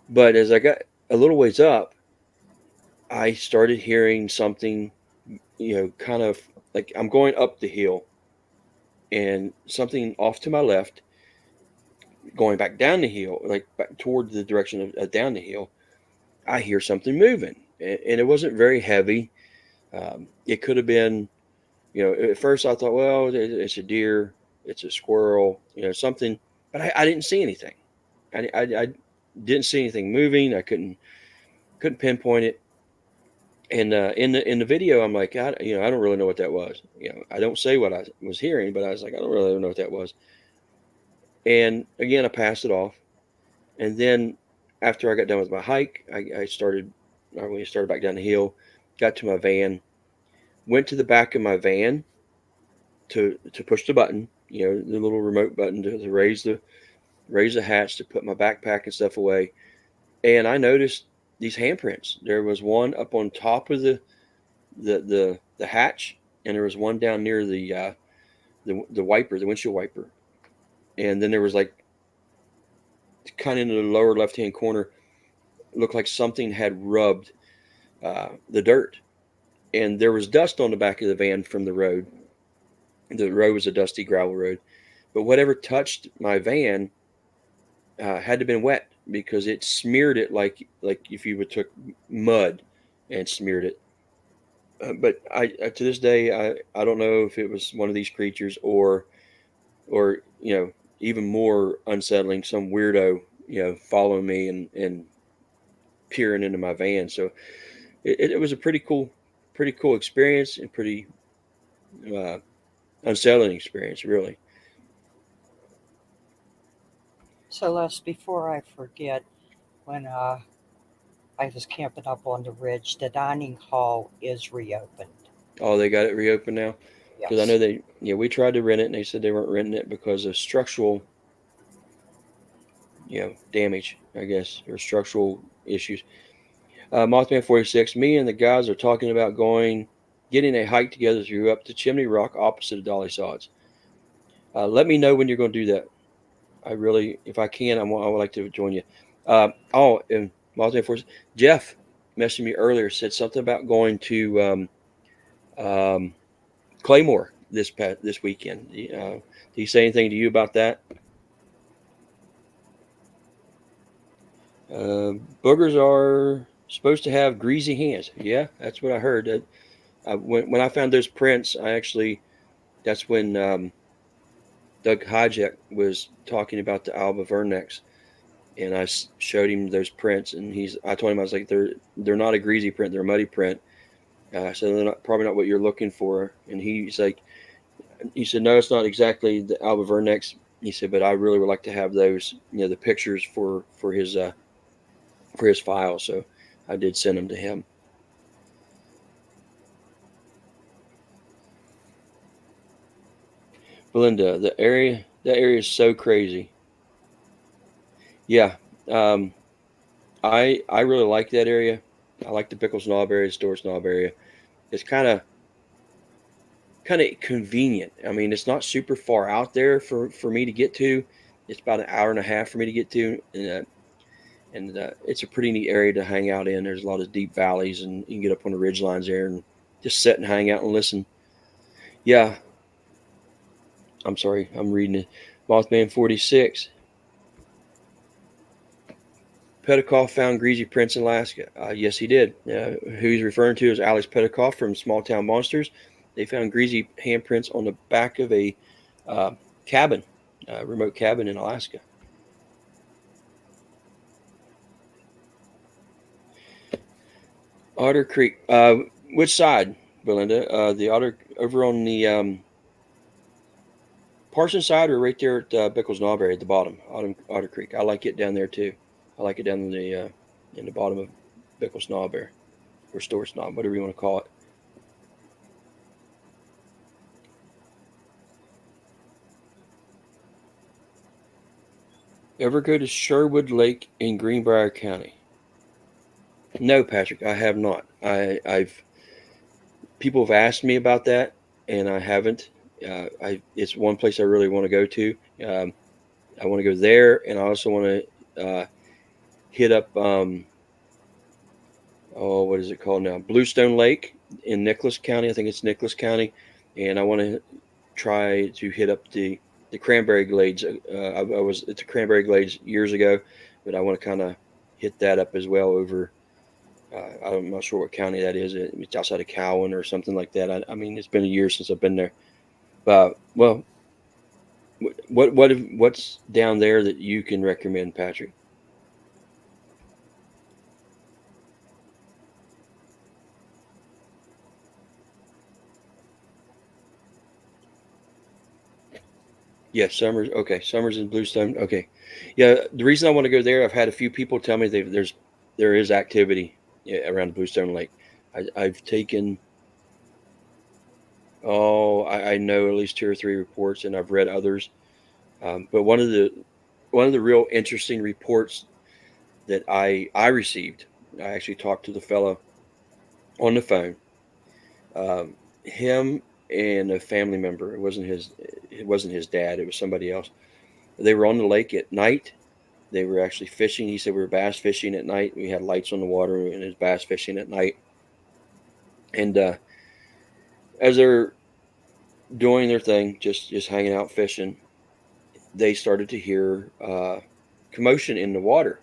But as I got a little ways up, I started hearing something, kind of like I'm going up the hill, and something off to my left, going back down the hill, like back toward the direction of down the hill. I hear something moving, and it wasn't very heavy. It could have been, at first I thought, well, it's a deer, it's a squirrel, something, but I didn't see anything. I didn't see anything moving. I couldn't pinpoint it. And in the video, I'm like, I don't really know what that was. I don't say what I was hearing, but I was like, I don't really know what that was. And again, I passed it off. And then after I got done with my hike, I started back down the hill, got to my van, went to the back of my van to push the button, the little remote button to raise the hatch to put my backpack and stuff away. And I noticed these handprints. There was one up on top of the hatch, and there was one down near the wiper, the windshield wiper. And then there was like, kind of in the lower left-hand corner, looked like something had rubbed the dirt. And there was dust on the back of the van from the road. The road was a dusty gravel road. But whatever touched my van had to been wet because it smeared it like if you would took mud and smeared it. But to this day, I don't know if it was one of these creatures or even more unsettling, some weirdo following me and peering into my van. So it was a pretty cool experience and pretty uh, unsettling experience, really. So, Les, before I forget, when I was camping up on the ridge, the dining hall is reopened. Oh, they got it reopened now because I Yes. know we tried to rent it and they said they weren't renting it because of structural damage, I guess, or structural issues. Mothman 46, me and the guys are talking about getting a hike together through up to Chimney Rock opposite of Dolly Sods. Let me know when you're going to do that. I really, if I can, I would like to join you. And Mothman 46, Jeff messaged me earlier, said something about going to Claymore this weekend. Did he say anything to you about that? Boogers are supposed to have greasy hands. Yeah, that's what I heard. When I found those prints, that's when Doug Hijack was talking about the Alba Vernex, and I showed him those prints, and I told him, I was like, they're not a greasy print, they're a muddy print. So they're probably not what you're looking for. And he said, no, it's not exactly the Alba Vernex. He said, but I really would like to have those, the pictures for his file. So I did send them to him. Belinda, that area is so crazy. Yeah. I really like that area. I like the Pickles Knob area, the Storrs Knob area. It's kind of convenient. I mean, it's not super far out there for me to get to. It's about an hour and a half for me to get to, and it's a pretty neat area to hang out in. There's a lot of deep valleys, and you can get up on the ridge lines there and just sit and hang out and listen. Yeah. I'm sorry, I'm reading it. Mothman 46. Petikoff found greasy prints in Alaska. Yes, he did. Who he's referring to is Alex Petikoff from Small Town Monsters. They found greasy handprints on the back of a cabin, remote cabin in Alaska. Otter Creek. Which side, Belinda? The Otter over on the Parsons side, or right there at Pickles Knob area at the bottom, Otter Creek. I like it down there too. I like it down in the bottom of Pickles Knob area, or Storrs Knob, whatever you want to call it. Ever go to Sherwood Lake in Greenbrier County? No, Patrick, I have not. I've people have asked me about that, and I haven't. It's one place I really want to go to. I want to go there, and I also want to hit up. What is it called now? Bluestone Lake in Nicholas County. I think it's Nicholas County, and I want to try to hit up the Cranberry Glades. I was at the Cranberry Glades years ago, but I want to kind of hit that up as well over. I'm not sure what county that is. It's outside of Cowan or something like that. I mean, it's been a year since I've been there. Well, what's down there that you can recommend, Patrick? Yeah, Summers. Okay, Summers and Bluestone. Okay, yeah. The reason I want to go there, I've had a few people tell me there is activity around Bluestone Lake. I've taken. Oh, I know at least 2 or 3 reports, and I've read others. But one of the real interesting reports that I received, I actually talked to the fellow on the phone. Him and a family member. It wasn't his dad. It was somebody else. They were on the lake at night. They were actually fishing. He said we were bass fishing at night. We had lights on the water, and it was bass fishing at night. And as they're doing their thing, just hanging out fishing, they started to hear commotion in the water.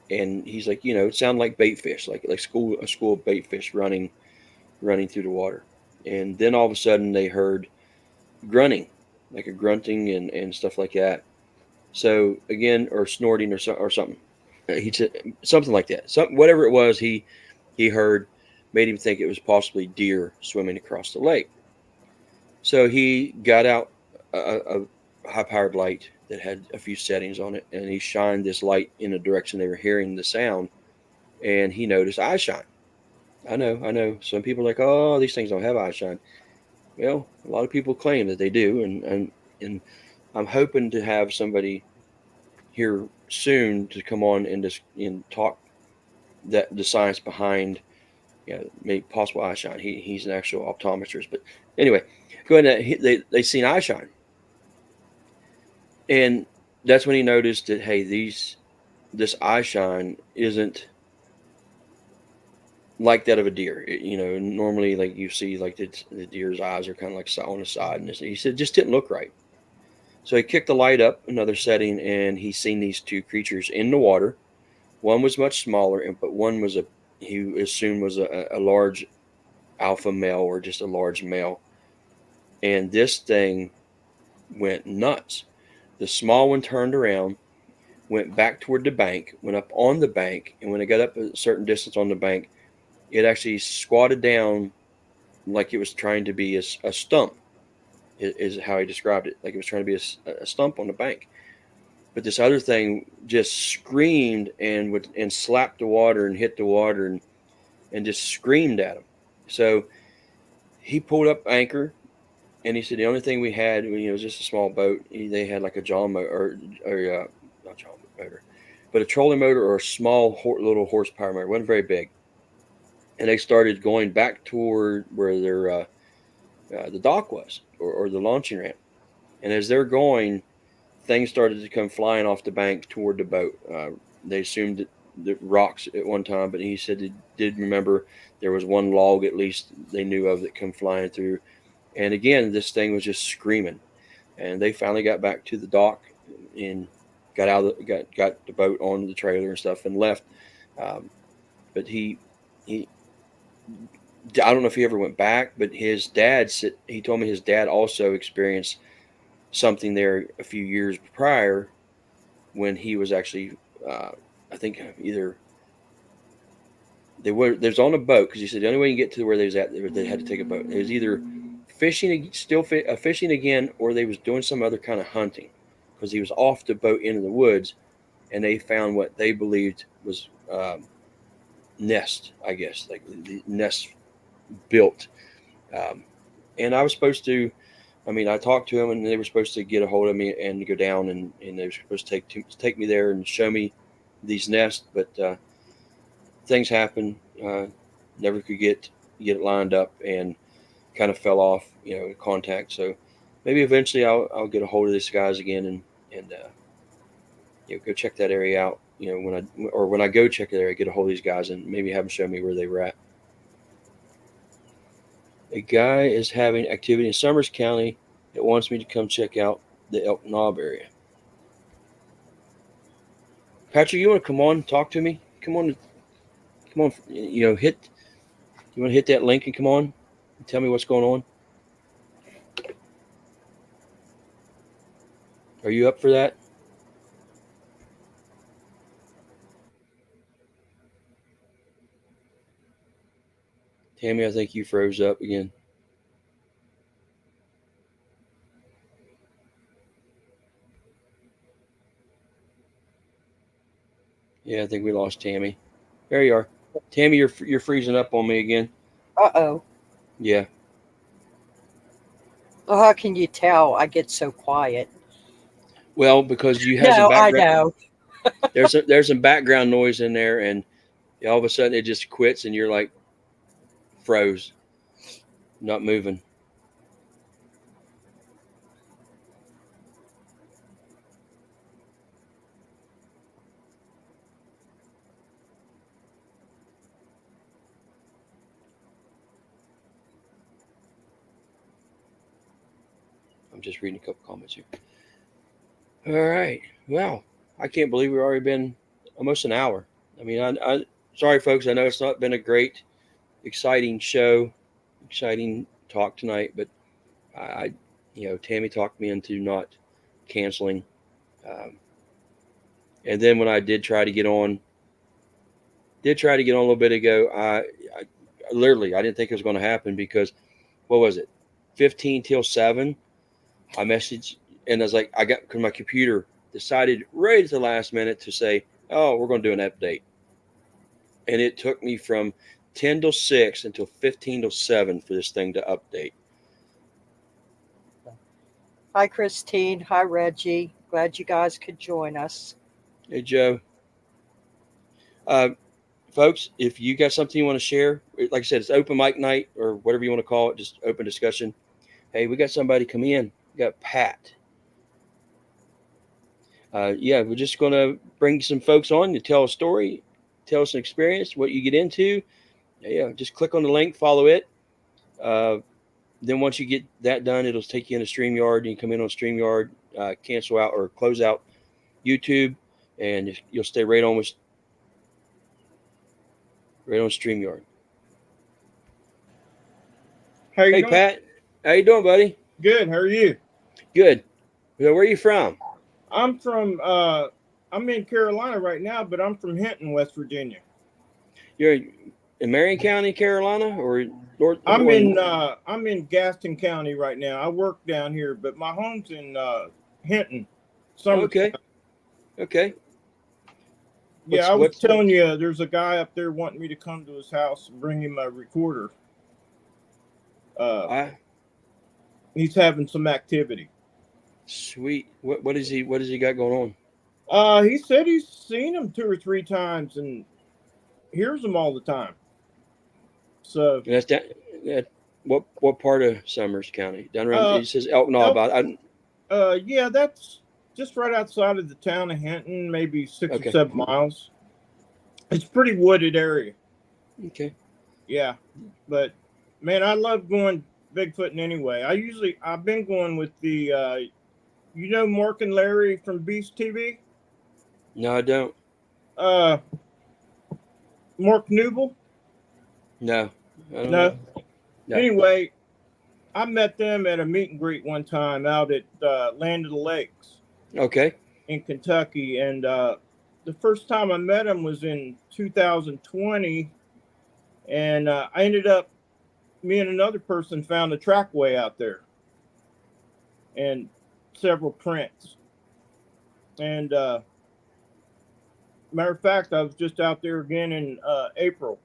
And he's like, it sounded like bait fish, like a school of bait fish running through the water. And then all of a sudden they heard grunting, like a grunting and stuff like that. So again, or snorting or something. He said something like that. Whatever it was, he heard, made him think it was possibly deer swimming across the lake. So he got out a high-powered light that had a few settings on it, and he shined this light in the direction they were hearing the sound, and he noticed eye shine. I know. Some people are like, oh, these things don't have eye shine. Well, a lot of people claim that they do, and I'm hoping to have somebody here soon to come on and talk that the science behind maybe possible eye shine. He's an actual optometrist, but anyway, go ahead. They seen eye shine, and that's when he noticed that hey, this eye shine isn't like that of a deer. Normally, like you see, like the deer's eyes are kind of like on the side, and he said it just didn't look right. So he kicked the light up another setting, and he seen these two creatures in the water. One was much smaller, but one was he assumed was a large alpha male or just a large male. And this thing went nuts. The small one turned around, went back toward the bank, went up on the bank, and when it got up a certain distance on the bank, it actually squatted down like it was trying to be a stump, is how he described it. Like it was trying to be a stump on the bank. But this other thing just screamed and slapped the water and hit the water and just screamed at him. So he pulled up anchor, and he said the only thing we had, it was just a small boat. They had like a John motor, or not John motor, but a trolling motor or a small little horsepower motor. It wasn't very big. And they started going back toward where their the dock was, or the launching ramp. And as they're going, things started to come flying off the bank toward the boat. They assumed the rocks at one time, but he said he did remember there was one log at least they knew of that come flying through. And again, this thing was just screaming. And they finally got back to the dock and got out got the boat on the trailer and stuff and left. But he I don't know if he ever went back, but his dad said, he told me his dad also experienced something there a few years prior when he was actually, I think either there's on a boat, because he said the only way you can get to where they was at, they had to take a boat. It was either fishing again, or they was doing some other kind of hunting, because he was off the boat into the woods, and they found what they believed was nest, I guess, like the nest built. And I was supposed to, I talked to them, and they were supposed to get a hold of me and go down, and they were supposed to take me there and show me these nests, but things happened. Never could get it lined up, and kind of fell off, contact. So maybe eventually I'll get a hold of these guys again and go check that area out. When I go check the area, get a hold of these guys and maybe have them show me where they were at. A guy is having activity in Summers County that wants me to come check out the Elk Knob area. Patrick, you want to come on and talk to me? Come on. You want to hit that link and come on and tell me what's going on? Are you up for that? Tammy, I think you froze up again. Yeah, I think we lost Tammy. There you are. Tammy, you're freezing up on me again. Uh-oh. Yeah. Well, how can you tell I get so quiet? Well, because you have some background. I know. There's some background noise in there, and all of a sudden it just quits, and you're like froze, not moving. I'm just reading a couple comments here. All right. Wow. I can't believe we've already been almost an hour. I mean, I sorry folks, I know it's not been a great, exciting show, exciting talk tonight, but I Tammy talked me into not canceling. Um, and then when I did try to get on, a little bit ago, I literally I didn't think it was going to happen because what was it, 15 till 7? I messaged and I was like, I got because my computer decided right at the last minute to say, oh, we're going to do an update, and it took me from 10 till 6 until 15 till 7 for this thing to update. Hi, Christine. Hi, Reggie. Glad you guys could join us. Hey, Joe. Folks, if you got something you want to share, like I said, it's open mic night or whatever you want to call it, just open discussion. Hey, we got somebody come in. We got Pat. Yeah, we're just going to bring some folks on to tell a story, tell us an experience, what you get into. Yeah, just click on the link, follow it. Then once you get that done, it'll take you into StreamYard. You can come in on StreamYard, cancel out or close out YouTube, and you'll stay right on StreamYard. How you Hey, doing? Pat, how you doing, buddy? Good. How are you? Good. Where are you from? I'm from. I'm in Carolina right now, but I'm from Hinton, West Virginia. You're in Marion County, Carolina, or North? I'm in Gaston County right now. I work down here, but my home's in Hinton. Okay. Okay. Yeah, I was telling you, there's a guy up there wanting me to come to his house and bring him a recorder. He's having some activity. Sweet. What is he got going on? He said he's seen him 2 or 3 times and hears them all the time. So And that's that. What part of Summers County? Down around. He says Elk Knob. Yeah, that's just right outside of the town of Hinton, maybe 6 or 7 miles. It's a pretty wooded area. Okay. Yeah, but man, I love going Bigfooting anyway. I've been going with the, Mark and Larry from Beast TV. No, I don't. Mark Newble. No. No. Anyway, I met them at a meet and greet one time out at Land of the Lakes. Okay. In Kentucky, and the first time I met him was in 2020, and me and another person found a trackway out there and several prints. And matter of fact, I was just out there again in April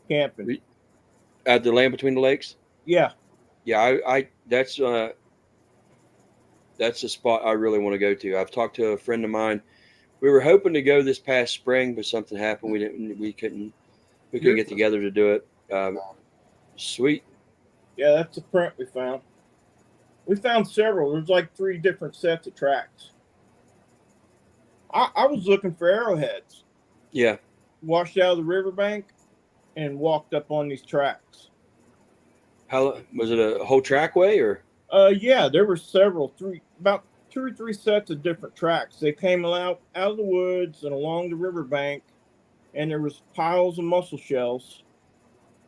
camping. At the Land Between the Lakes? Yeah. Yeah, I that's a spot I really want to go to. I've talked to a friend of mine. We were hoping to go this past spring, but something happened. We couldn't get together to do it. Sweet. Yeah, that's the print we found. We found several. There's like 3 different sets of tracks. I was looking for arrowheads. Yeah. Washed out of the riverbank and walked up on these tracks. How was it, a whole trackway or? Yeah, there were about 2 or 3 sets of different tracks. They came out of the woods and along the riverbank, and there was piles of mussel shells.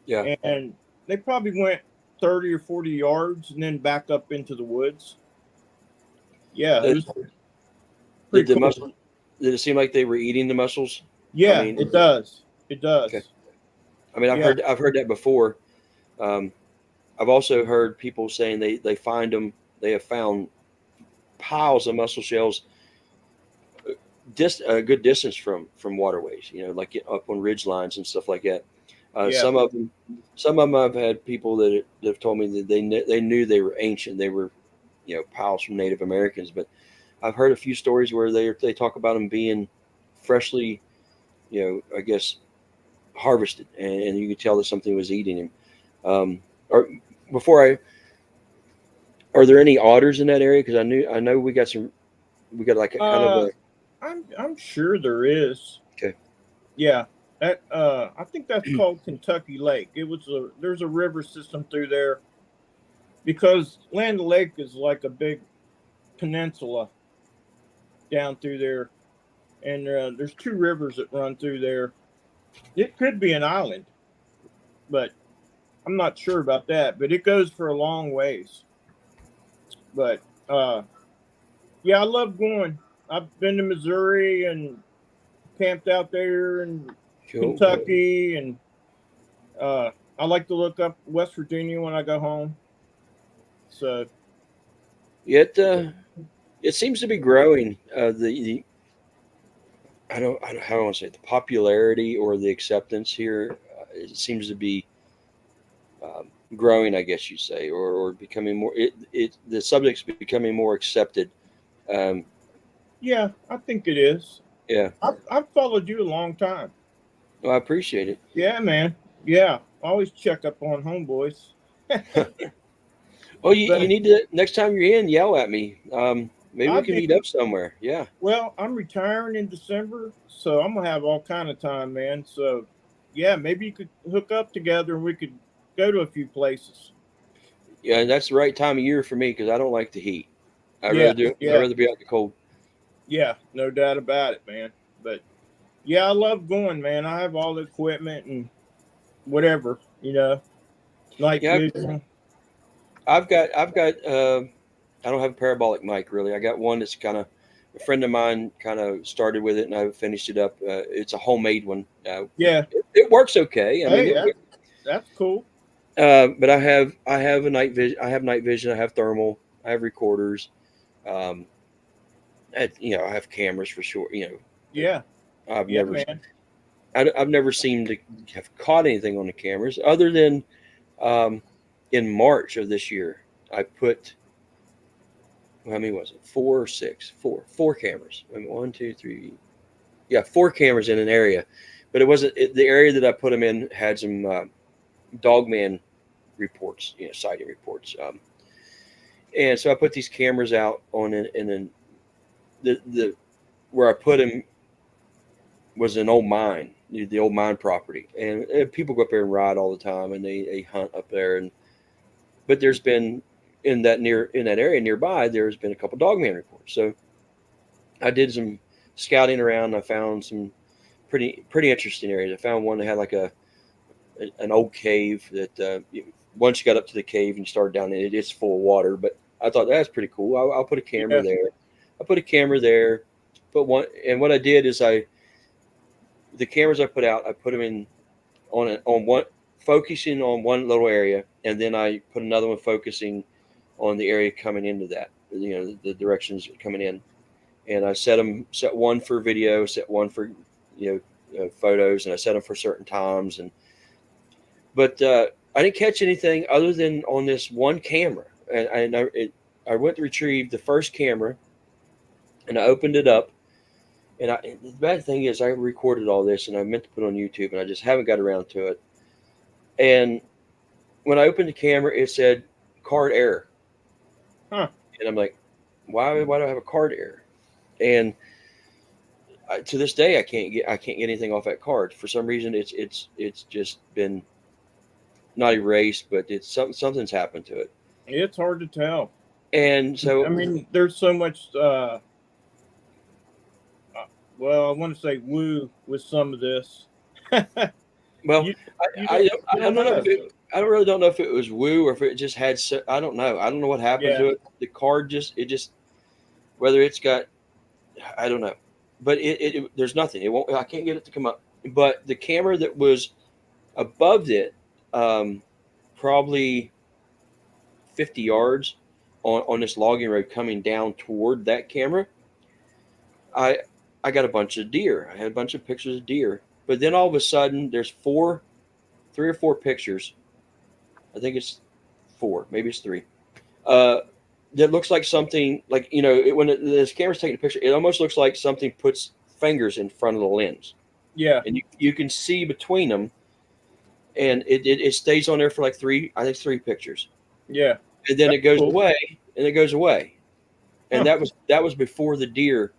Yeah. And they probably went 30 or 40 yards and then back up into the woods. Yeah. Did it seem like they were eating the mussels? Yeah, it does. It does. Okay. I mean, I've heard that before. I've also heard people saying they find them. They have found piles of mussel shells just a good distance from waterways. Like up on ridge lines and stuff like that. Some of them I've had people that have told me that they knew they were ancient. They were, piles from Native Americans. But I've heard a few stories where they talk about them being freshly, I guess, harvested, and you could tell that something was eating them. Are there any otters in that area? Because I know we got like a kind of a. I'm sure there is. Okay. Yeah. I think that's called Kentucky Lake. There's a river system through there because Land Lake is like a big peninsula, down through there, and there's 2 rivers that run through there. It could be an island, but I'm not sure about that. But it goes for a long ways. But yeah, I love going. I've been to Missouri and camped out there, and Cool. Kentucky, and I like to look up West Virginia when I go home. So It seems to be growing. The I don't how do I want to say it, the popularity or the acceptance here. It seems to be growing, I guess you say, or becoming more. The subject's becoming more accepted. yeah, I think it is. Yeah, I've followed you a long time. well, I appreciate it. Yeah, man. Yeah, always check up on homeboys. Well, you But- need to next time you're in, yell at me. Maybe we I'll can be- meet up somewhere. Yeah. Well, I'm retiring in December, so I'm gonna have all kind of time, man. So, yeah, maybe you could hook up together and we could go to a few places. Yeah, and that's the right time of year for me because I don't like the heat. I'd Yeah, rather yeah. I'd rather be out in the cold. Yeah, no doubt about it, man. But yeah, I love going, man. I have all the equipment and whatever, night Yeah. vision. I've got I don't have a parabolic mic really. I got one that's kind of a friend of mine kind of started with it and I finished it up. It's a homemade one. Yeah, It works okay. I mean, hey, that's cool. but I have a night vision. I have night vision. I have thermal. I have recorders. I have cameras for sure. Yeah, I've yeah, never man. I've never seemed to have caught anything on the cameras other than in March of this year. I put, how many was it? 4 or 6? Four cameras. I mean, 1, 2, 3. Yeah, 4 cameras in an area, but it wasn't the area that I put them in had some dogman reports, sighting reports. And so I put these cameras out on it, and then the where I put them was an old mine, the old mine property, and people go up there and ride all the time, and they hunt up there. But there's been in that area nearby, there's been a couple dogman reports. So I did some scouting around. And I found some pretty interesting areas. I found one that had like an old cave that once you got up to the cave and you started down in it's full of water. But I thought that's pretty cool. I'll put a camera there. I put a camera there. What I did is the cameras I put out, I put them in on one, focusing on one little area, and then I put another one focusing on the area coming into that, the directions coming in. And I set one for video, set one for photos, and I set them for certain times. But I didn't catch anything other than on this one camera. And I went to retrieve the first camera, and I opened it up. And the bad thing is I recorded all this, and I meant to put it on YouTube, and I just haven't got around to it. And when I opened the camera, it said card error. Huh. And I'm like, why do I have a card error? And to this day, I can't get anything off that card. For some reason, it's just been not erased, but something's happened to it. It's hard to tell. And so, I mean, there's so much. Well, I want to say woo with some of this. well, You I don't don't know. know. I really don't know if it was woo or if it just had. I don't know. I don't know what happened to it. The card just whether it's got. I don't know, but it there's nothing. It won't. I can't get it to come up. But the camera that was above it, probably 50 yards on this logging road coming down toward that camera, I got a bunch of deer. I had a bunch of pictures of deer. But then all of a sudden, there's 3 or 4 pictures. I think it's 4, maybe it's 3. That looks like something like, when this camera's taking a picture, it almost looks like something puts fingers in front of the lens. Yeah. And you can see between them. And it stays on there for like 3 pictures. Yeah. And then That's it goes cool. away, and it goes away. And Huh. that was before the deer,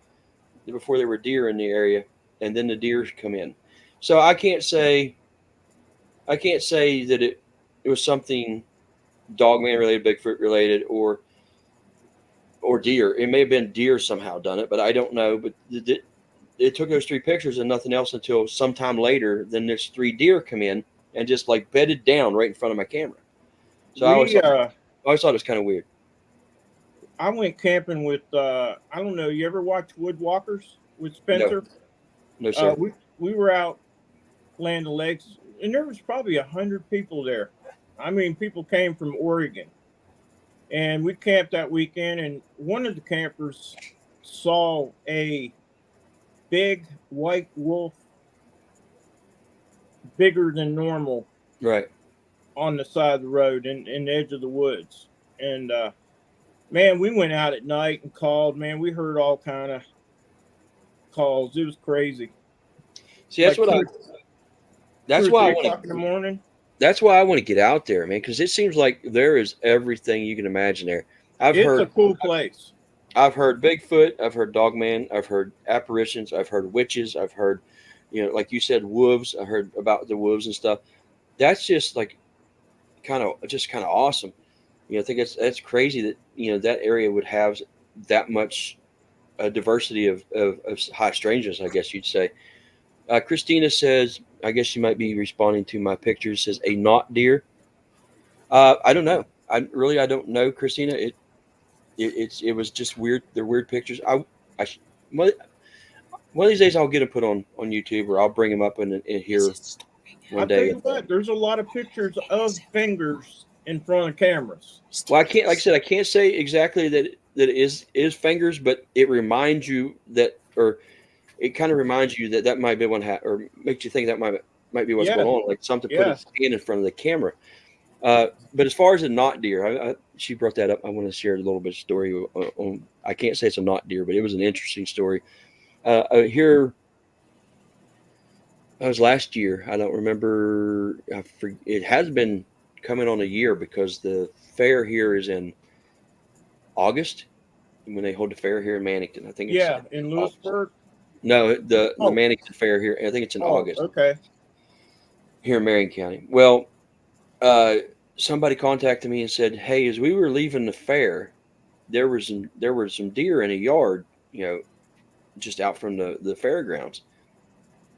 before there were deer in the area, and then the deer come in. So I can't say that it was something dogman related, Bigfoot related, or or deer. It may have been deer somehow done it, but I don't know. But it took those 3 pictures and nothing else until sometime later. Then there's 3 deer come in and just like bedded down right in front of my camera. So I always thought it was kind of weird. I went camping with I don't know. You ever watch Woodwalkers with Spencer? No, sir. We were out Land O'Lakes, and there was probably 100 people there. I mean, people came from Oregon, and we camped that weekend. And one of the campers saw a big white wolf, bigger than normal, Right. on the side of the road in the edge of the woods. And man, we went out at night and called. Man, we heard all kind of calls. It was crazy. See, that's Like what that's why I 3 o'clock want in the morning. That's why I want to get out there, man, because it seems like there is everything you can imagine there. It's a cool place. I've heard Bigfoot, I've heard Dogman, I've heard apparitions, I've heard witches, I've heard, like you said, wolves. I heard about the wolves and stuff. That's just like kind of awesome. I think that's crazy that that area would have that much diversity of high strangeness, I guess you'd say. Christina says, I guess she might be responding to my pictures. Says a knot deer. I don't know. I don't know, Christina. It was just weird. They're weird pictures. One of these days I'll get them put on YouTube, or I'll bring them up in here one day. I'll tell you what, there's a lot of pictures of fingers in front of cameras. Well, I can't, like I said, I can't say exactly that it is fingers, but it reminds you that, or it kind of reminds you that might be one, or makes you think that might be what's going on, like something put its hand in front of the camera. But as far as a knot deer, she brought that up. I want to share a little bit of story on. I can't say it's a knot deer, but it was an interesting story. Here, that was last year. I don't remember. It has been coming on a year because the fair here is in August when they hold the fair here in Mannington. I think it's in Lewisburg. No, the Mannington Fair here. I think it's in August. Okay. Here in Marion County. Well, somebody contacted me and said, "Hey, as we were leaving the fair, there were some deer in a yard, just out from the fairgrounds."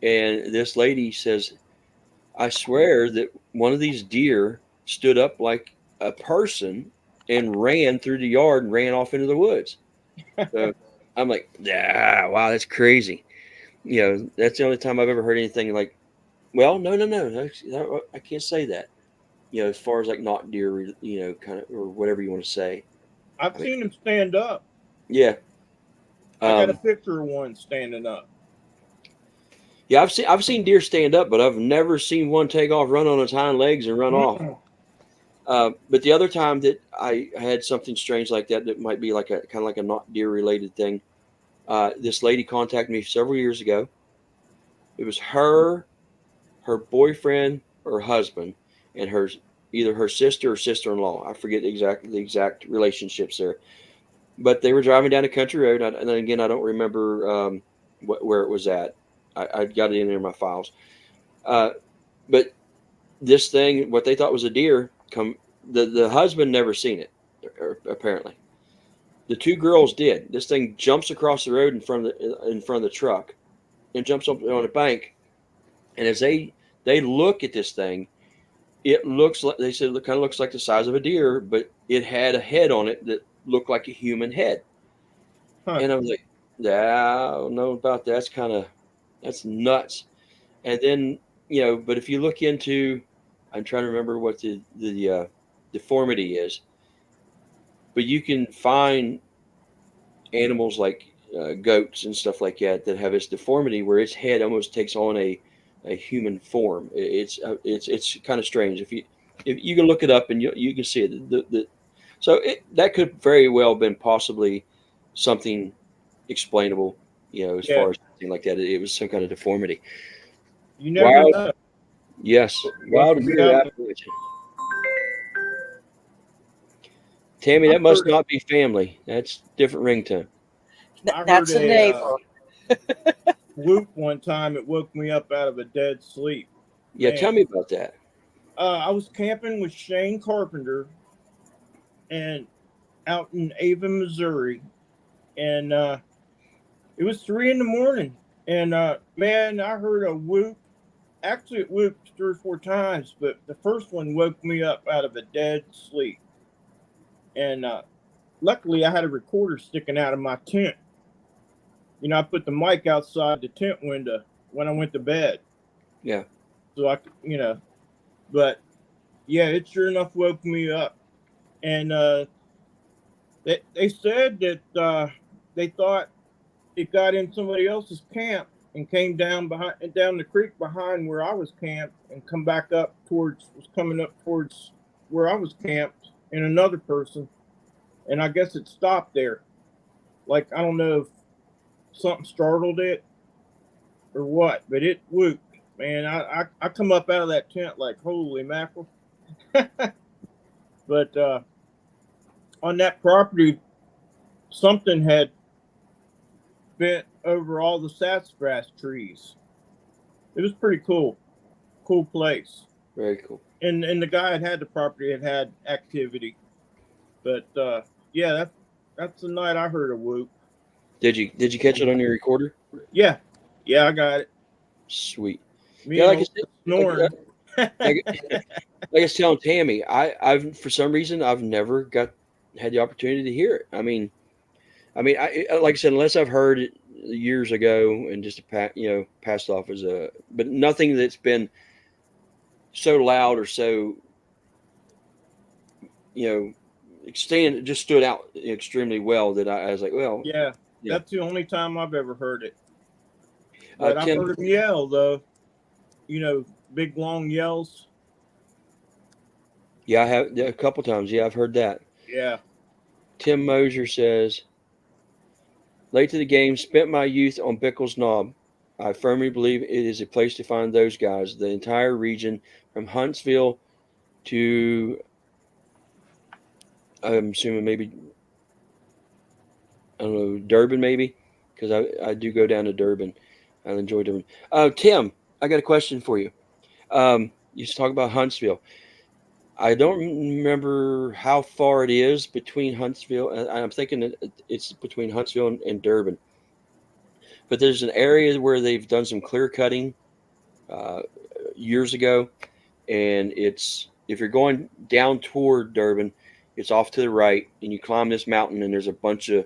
And this lady says, "I swear that one of these deer stood up like a person and ran through the yard and ran off into the woods." So I'm like, wow, that's crazy. That's the only time I've ever heard anything like, well, no, I can't say that. As far as like not deer, kind of, or whatever you want to say. I've seen them stand up. Yeah. I got a picture of one standing up. Yeah, I've seen deer stand up, but I've never seen one take off, run on its hind legs, and run off. But the other time that I had something strange like that might be like a not deer related thing. This lady contacted me several years ago. It was her boyfriend or husband, and either her sister or sister-in-law. I forget the exact relationships there. But they were driving down a country road, and again, I don't remember where it was at. I got it in there in my files. But this thing, what they thought was a deer, the husband never seen it, apparently. The 2 girls did. This thing jumps across the road in front of the truck, and jumps up on a bank. And as they look at this thing, it looks like, they said, it kind of looks like the size of a deer, but it had a head on it that looked like a human head. And I was like, I don't know about that. That's nuts. And then, but if you look into, I'm trying to remember what the deformity is, but you can find animals like goats and stuff like that have this deformity where its head almost takes on a human form. It's kind of strange. If you can look it up and you can see it. So that could very well have been possibly something explainable, as far as something like that. It was some kind of deformity. You never know. Yes. Wild deer apparition. Tammy, that must not be family. That's different ringtone. That's a neighbor. Whoop one time, it woke me up out of a dead sleep. Yeah, tell me about that. I was camping with Shane Carpenter, and out in Avon, Missouri, and it was 3 a.m. And man, I heard a whoop. Actually, it whooped 3 or 4 times, but the first one woke me up out of a dead sleep. And luckily, I had a recorder sticking out of my tent. You know, I put the mic outside the tent window when I went to bed. Yeah. So I could, you know, but yeah, it sure enough woke me up. And they said that they thought it got in somebody else's camp and came down the creek behind where I was camped and come back up was coming up towards where I was camped and another person. And I guess it stopped there. Like, I don't know if something startled it or what, but it whooped. Man, I come up out of that tent like, holy mackerel. But on that property, something had bent over all the sassafras trees. It was pretty cool. Cool place. Very cool. And the guy had the property had activity. But yeah, that's the night I heard a whoop. Did you catch it on your recorder? Yeah, I got it. Sweet. Me Yeah, and snoring. like I was telling Tammy, I've for some reason I've never had the opportunity to hear it. I mean, like I said, unless I've heard it years ago and just passed off as but nothing that's been so loud or so just stood out extremely well that I was like, well, yeah, that's the only time I've ever heard it. But I've heard him yell though, big long yells. Yeah, I have a couple times. Yeah, I've heard that. Yeah. Tim Mosier says, late to the game, spent my youth on Bickles Knob. I firmly believe it is a place to find those guys. The entire region from Huntsville to, I'm assuming maybe, I don't know, Durban maybe, because I do go down to Durban. I enjoy Durban. Tim, I got a question for you. You talk about Huntsville. I don't remember how far it is between Huntsville, and I'm thinking that it's between Huntsville and Durban. But there's an area where they've done some clear cutting years ago, and if you're going down toward Durban, it's off to the right, and you climb this mountain, and there's a bunch of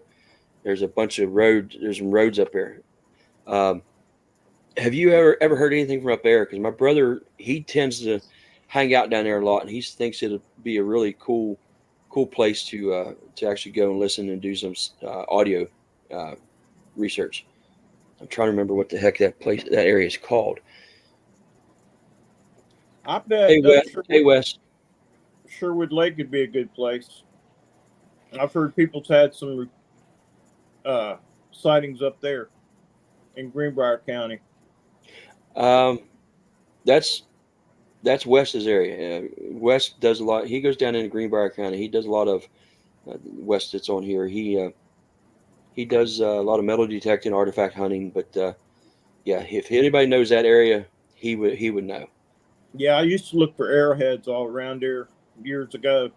roads. There's some roads up there. Have you ever heard anything from up there? Because my brother, he tends to hang out down there a lot, and he thinks it'll be a really cool place to actually go and listen and do some audio research. I'm trying to remember what the heck that area is called. I bet. Hey, Wes. Sherwood Lake would be a good place. I've heard people's had some sightings up there in Greenbrier County. That's Wes's area. Wes does a lot. He goes down into Greenbrier County. He does a lot of Wes that's on here. He does a lot of metal detecting, artifact hunting. But if anybody knows that area, he would know. Yeah, I used to look for arrowheads all around there years ago,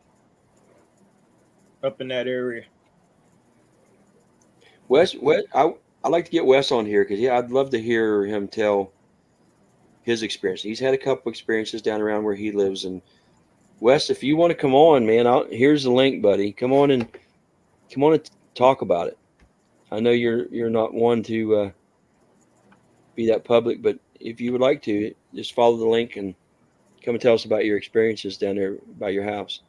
up in that area. Wes, I like to get Wes on here because I'd love to hear him tell his experience. He's had a couple experiences down around where he lives. And Wes, if you want to come on, man, here's the link, buddy. Come on and talk about it. I know you're not one to be that public, but if you would like to, just follow the link and come and tell us about your experiences down there by your house.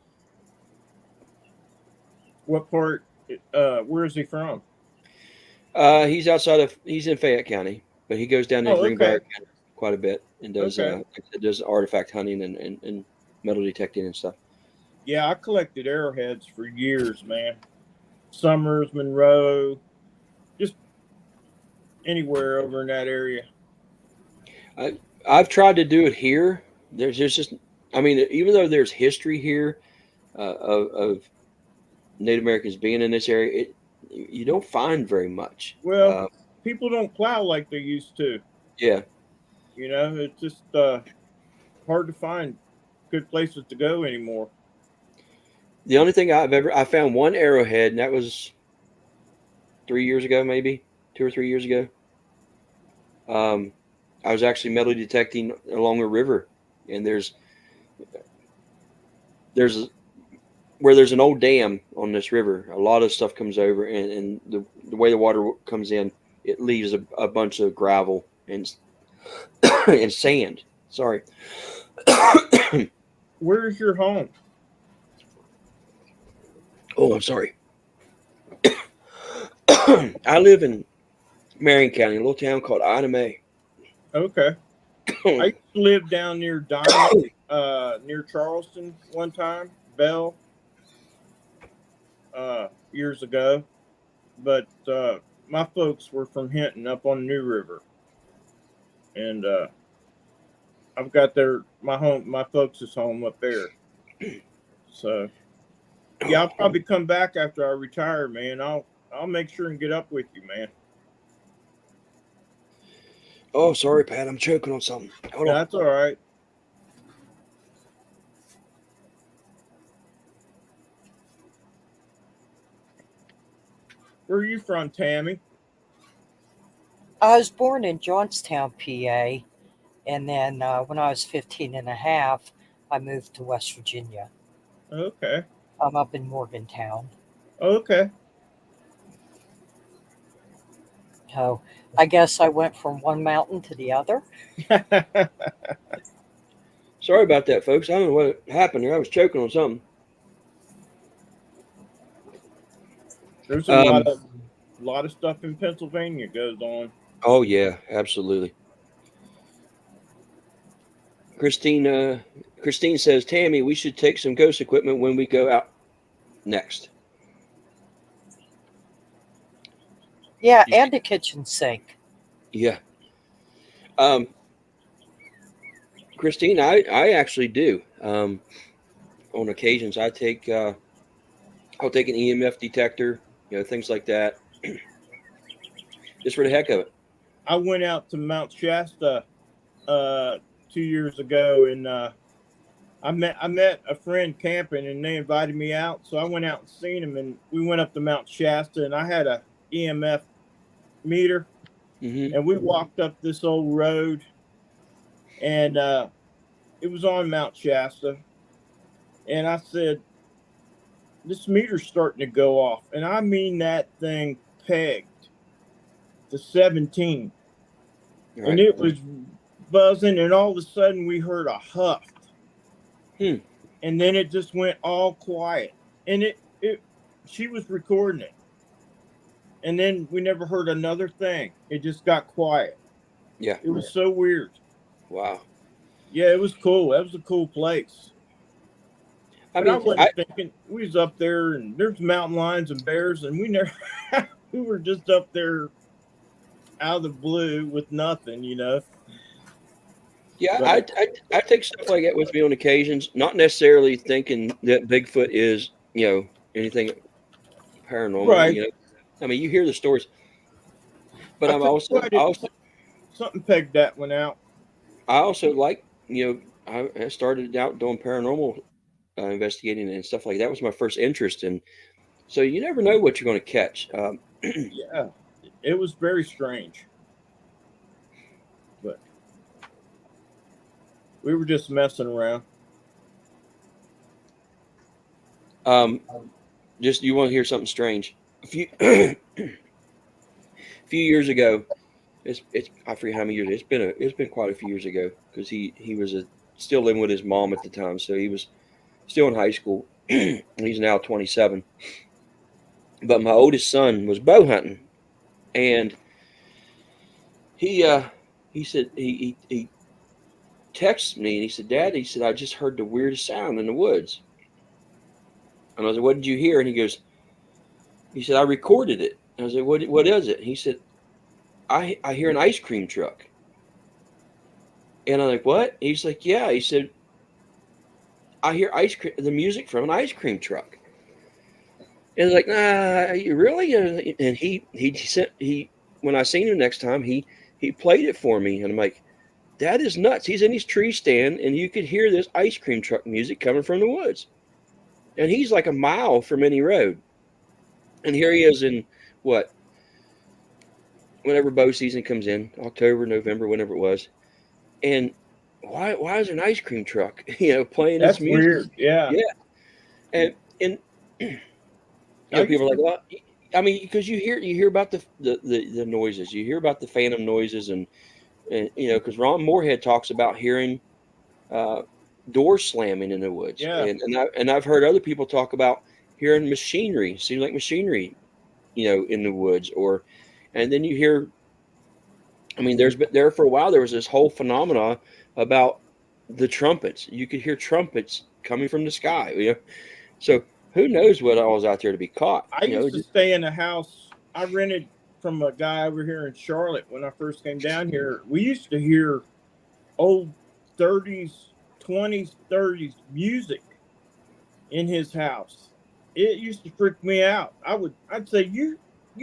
What part? Where is he from? He's in Fayette County, but he goes down to Greenbrier County quite a bit and does artifact hunting and metal detecting and stuff. Yeah, I collected arrowheads for years, man. Summers, Monroe, just anywhere over in that area. I've tried to do it here. There's just, even though there's history here of Native Americans being in this area, you don't find very much. Well, people don't plow like they used to. Yeah. It's just hard to find good places to go anymore. The only thing I found one arrowhead, and that was 3 years ago, maybe 2 or 3 years ago. I was actually metal detecting along a river, and there's where there's an old dam on this river. A lot of stuff comes over, and the way the water comes in, it leaves a bunch of gravel and and sand. Sorry. Where's your home? Oh, I'm sorry. I live in Marion County, a little town called Ida May. Okay. I used to live down near Diamond, near Charleston one time, Bell, years ago. But my folks were from Hinton up on the New River. And I've got my folks' home up there. So yeah, I'll probably come back after I retire, man. I'll make sure and get up with you, man. Oh, sorry, Pat. I'm choking on something. Hold on. That's all right. Where are you from, Tammy? I was born in Johnstown, PA, and then when I was 15 and a half, I moved to West Virginia. Okay. I'm up in Morgantown. Okay. So I guess I went from one mountain to the other. Sorry about that, folks. I don't know what happened there. I was choking on something. There's a lot of stuff in Pennsylvania goes on. Oh yeah, absolutely. Christine says, Tammy, we should take some ghost equipment when we go out next. Yeah, and a kitchen sink. Yeah. Christine, I actually do. On occasions, I'll take an EMF detector, things like that, just for the heck of it. I went out to Mount Shasta 2 years ago, and I met a friend camping, and they invited me out, so I went out and seen him, and we went up to Mount Shasta, and I had a EMF meter, and we walked up this old road, and it was on Mount Shasta, and I said, this meter's starting to go off, and I mean that thing pegged to 17, right. And it was buzzing, and all of a sudden we heard a huff, and then it just went all quiet, and she was recording it. And then we never heard another thing. It just got quiet. Yeah. It was so weird. Wow. Yeah, it was cool. That was a cool place. I wasn't thinking, we was up there, and there's mountain lions and bears, and we never, we were just up there out of the blue with nothing, Yeah, but I take stuff like that with me on occasions, not necessarily thinking that Bigfoot is, anything paranormal. Right. I mean, you hear the stories, but I also something pegged that one out. I also like, I started out doing paranormal investigating and stuff like that. Was my first interest, and so you never know what you're going to catch. Yeah, it was very strange, but we were just messing around. Just you want to hear something strange? A few years ago, it's I forget how many years. It's been quite a few years ago, because he was still living with his mom at the time, so he was still in high school. He's now 27. But my oldest son was bow hunting, and he said he texted me and he said, Dad, he said, I just heard the weirdest sound in the woods. And I was like, what did you hear? And he said, I recorded it. And I was like, what is it? And he said, I hear an ice cream truck. And I'm like, what? And he's like, yeah. He said, I hear the music from an ice cream truck. And I was like, nah, you really? And he when I seen him next time, he played it for me. And I'm like, that is nuts. He's in his tree stand, and you could hear this ice cream truck music coming from the woods. and he's like a mile from any road. And here he is in what? Whenever bow season comes in, October, November, whenever it was. And why is there an ice cream truck, playing That's his music? weird. Yeah. Yeah. And people are like, well, I mean, because you hear about the noises, you hear about the phantom noises, and because Ron Moorhead talks about hearing doors slamming in the woods, Yeah. and I've heard other people talk about hearing machinery, seems like machinery, in the woods, and then you hear. I mean, there for a while there was this whole phenomena about the trumpets. You could hear trumpets coming from the sky. So who knows what all was out there to be caught? I used to stay in a house I rented from a guy over here in Charlotte when I first came down here. We used to hear old 30s, 20s, 30s music in his house. It used to freak me out. I'd say, you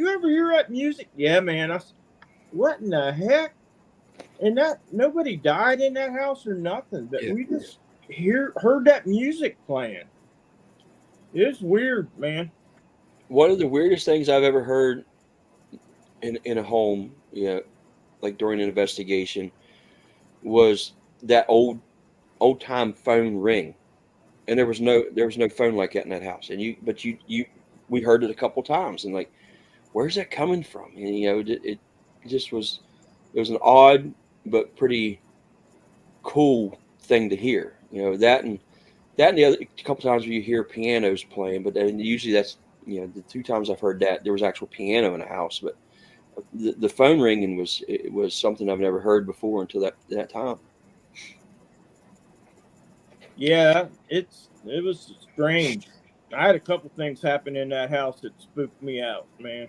ever hear that music? Yeah, man. What in the heck? And that nobody died in that house or nothing, but we just heard that music playing. It's weird, man. One of the weirdest things I've ever heard in a home, like during an investigation, was that old time phone ring, and there was no phone like that in that house. And we heard it a couple times, and like, where's that coming from? And it just was an odd but pretty cool thing to hear. That and the other couple times where you hear pianos playing, but then usually that's the 2 times I've heard that there was actual piano in the house. But the phone ringing was something I've never heard before until that time. Yeah, it was strange. I had a couple things happen in that house that spooked me out, man.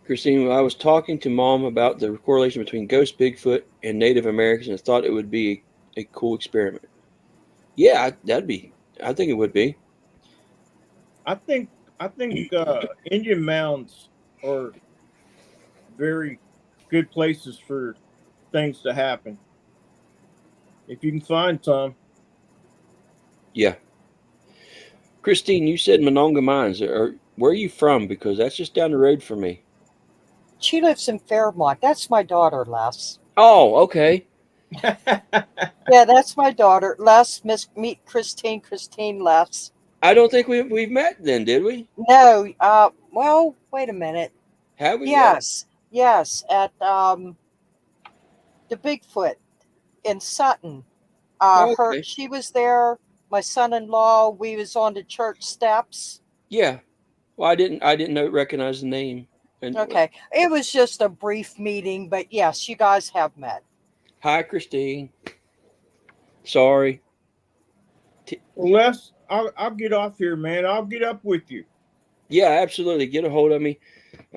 Christine, I was talking to Mom about the correlation between ghost Bigfoot and Native Americans, and thought it would be a cool experiment. Yeah, I think it would be. I think Indian mounds are very good places for things to happen. If you can find some. Yeah. Christine, you said Monongah Mines. Where are you from? Because that's just down the road from me. She lives in Fairmont. That's my daughter, Les. Oh, okay. Yeah, that's my daughter. Les, meet Christine. Christine, Les. I don't think we've met then, did we? No. Well, wait a minute. Have we? Yes. At the Bigfoot in Sutton. Okay. She was there. My son-in-law. We was on the church steps. Yeah. Well, I didn't recognize the name. Okay. It was just a brief meeting, but yes, you guys have met. Hi, Christine. Sorry. Well, Les, I'll get off here, man. I'll get up with you. Yeah, absolutely. Get a hold of me.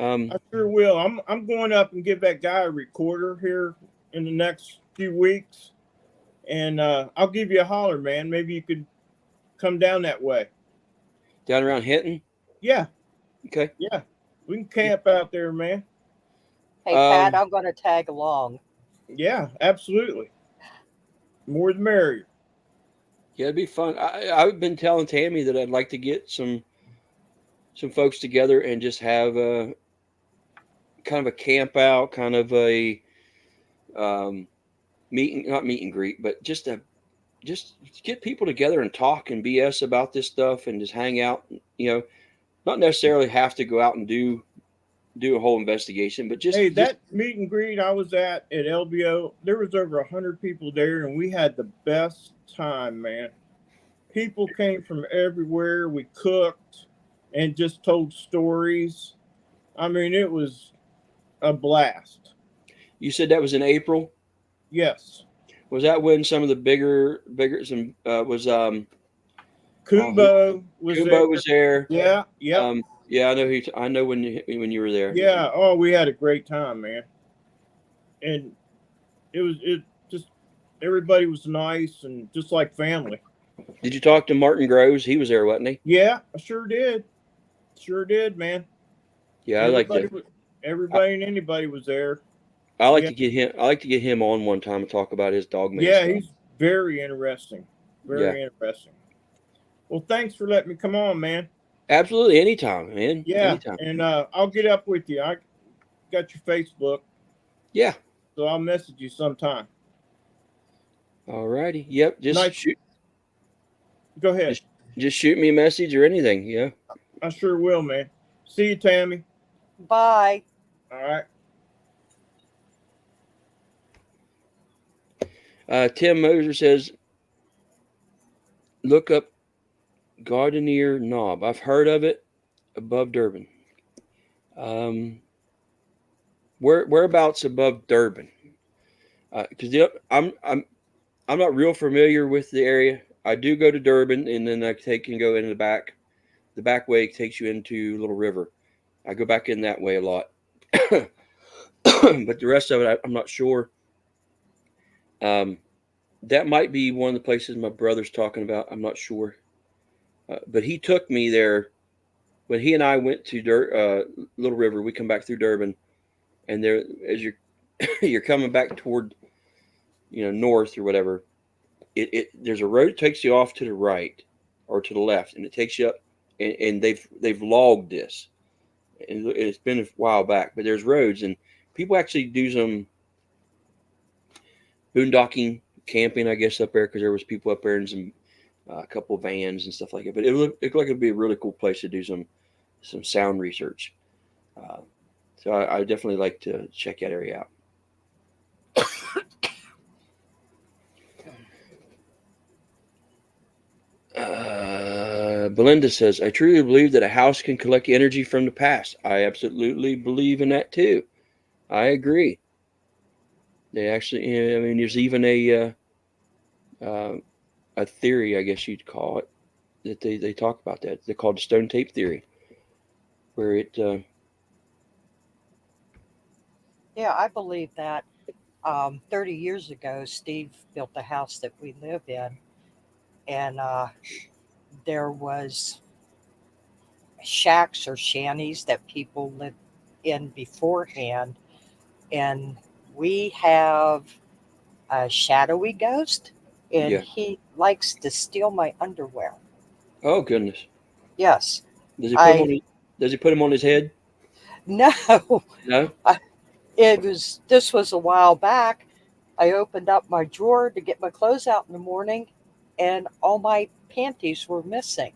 I sure will. I'm going up and give that guy a recorder here in the next few weeks, and I'll give you a holler, man. Maybe you could come down that way. Down around Hinton? Yeah. Okay. Yeah. We can camp out there, man. Hey, Pat, I'm going to tag along. Yeah, absolutely. More the merrier. Yeah, it'd be fun. I've been telling Tammy that I'd like to get some folks together and just have a kind of a camp out, kind of a not meet and greet, but just get people together and talk and BS about this stuff and just hang out. Not necessarily have to go out and do a whole investigation, but just that meet and greet I was at LBO, there was over 100 people there, and we had the best time, man. People came from everywhere. We cooked and just told stories. I mean, it was a blast. You said that was in April? Yes. Was that when some of the bigger was Kubo was there? Yeah. Yeah, I know when you were there. Yeah. Oh, we had a great time, man. And it just everybody was nice and just like family. Did you talk to Martin Groves? He was there, wasn't he? Yeah, I sure did. Sure did, man. Yeah, everybody and anybody was there. I like to get him on one time and talk about his dog man. Yeah, stuff. Very interesting. Very interesting. Well, thanks for letting me come on, man. Absolutely, anytime, man. Yeah, Anytime. and I'll get up with you. I got your Facebook, Yeah. so I'll message you sometime. All righty. Yep. Just Nice. shoot. Go ahead. Just shoot me a message or anything. Yeah. I sure will, man. See you, Tammy. Bye. All right. Tim Moser says, look up Gardenier Knob. I've heard of it above Durban. Whereabouts above Durban? Because I'm not real familiar with the area. I do go to Durban, and then I can go into the back. The back way takes you into Little River. I go back in that way a lot, but the rest of it, I'm not sure. That might be one of the places my brother's talking about. I'm not sure, but he took me there when he and I went to Little River. We come back through Durban, and there, as you're coming back toward, north or whatever, there's a road that takes you off to the right or to the left, and it takes you up, and they've logged this, and it's been a while back, but there's roads, and people actually do some boondocking, camping, I guess, up there, because there was people up there and some a couple of vans and stuff like that. But it looked like it'd be a really cool place to do some sound research. So I definitely like to check that area out. Belinda says, I truly believe that a house can collect energy from the past. I absolutely believe in that too. I agree. They actually, I mean, there's even a theory, I guess you'd call it, that they talk about that. They call it the stone tape theory, where it. Yeah, I believe that. 30 years ago, Steve built the house that we live in, and there was shacks or shanties that people lived in beforehand, and we have a shadowy ghost, and Yeah. he likes to steal my underwear. Oh goodness! Yes. Does he put him on? Does he put him on his head? No. No. This was a while back. I opened up my drawer to get my clothes out in the morning, and all my panties were missing.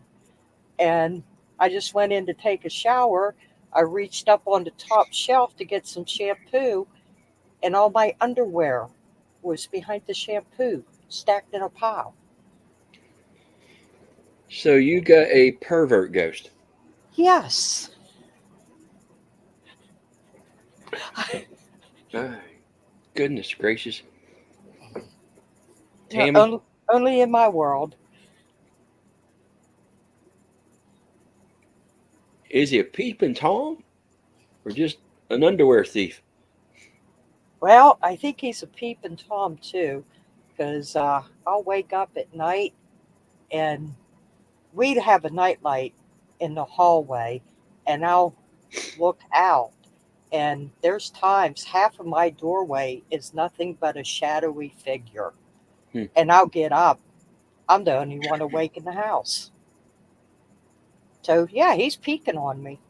And I just went in to take a shower. I reached up on the top shelf to get some shampoo, and all my underwear was behind the shampoo, stacked in a pile. So you got a pervert ghost? Yes. Oh, goodness gracious. No, Tammy? only in my world. Is he a peeping Tom or just an underwear thief? Well, I think he's a peeping Tom too, because I'll wake up at night and we'd have a nightlight in the hallway, and I'll look out, and there's times half of my doorway is nothing but a shadowy figure. And I'll get up. I'm the only one awake in the house. So, yeah, he's peeking on me.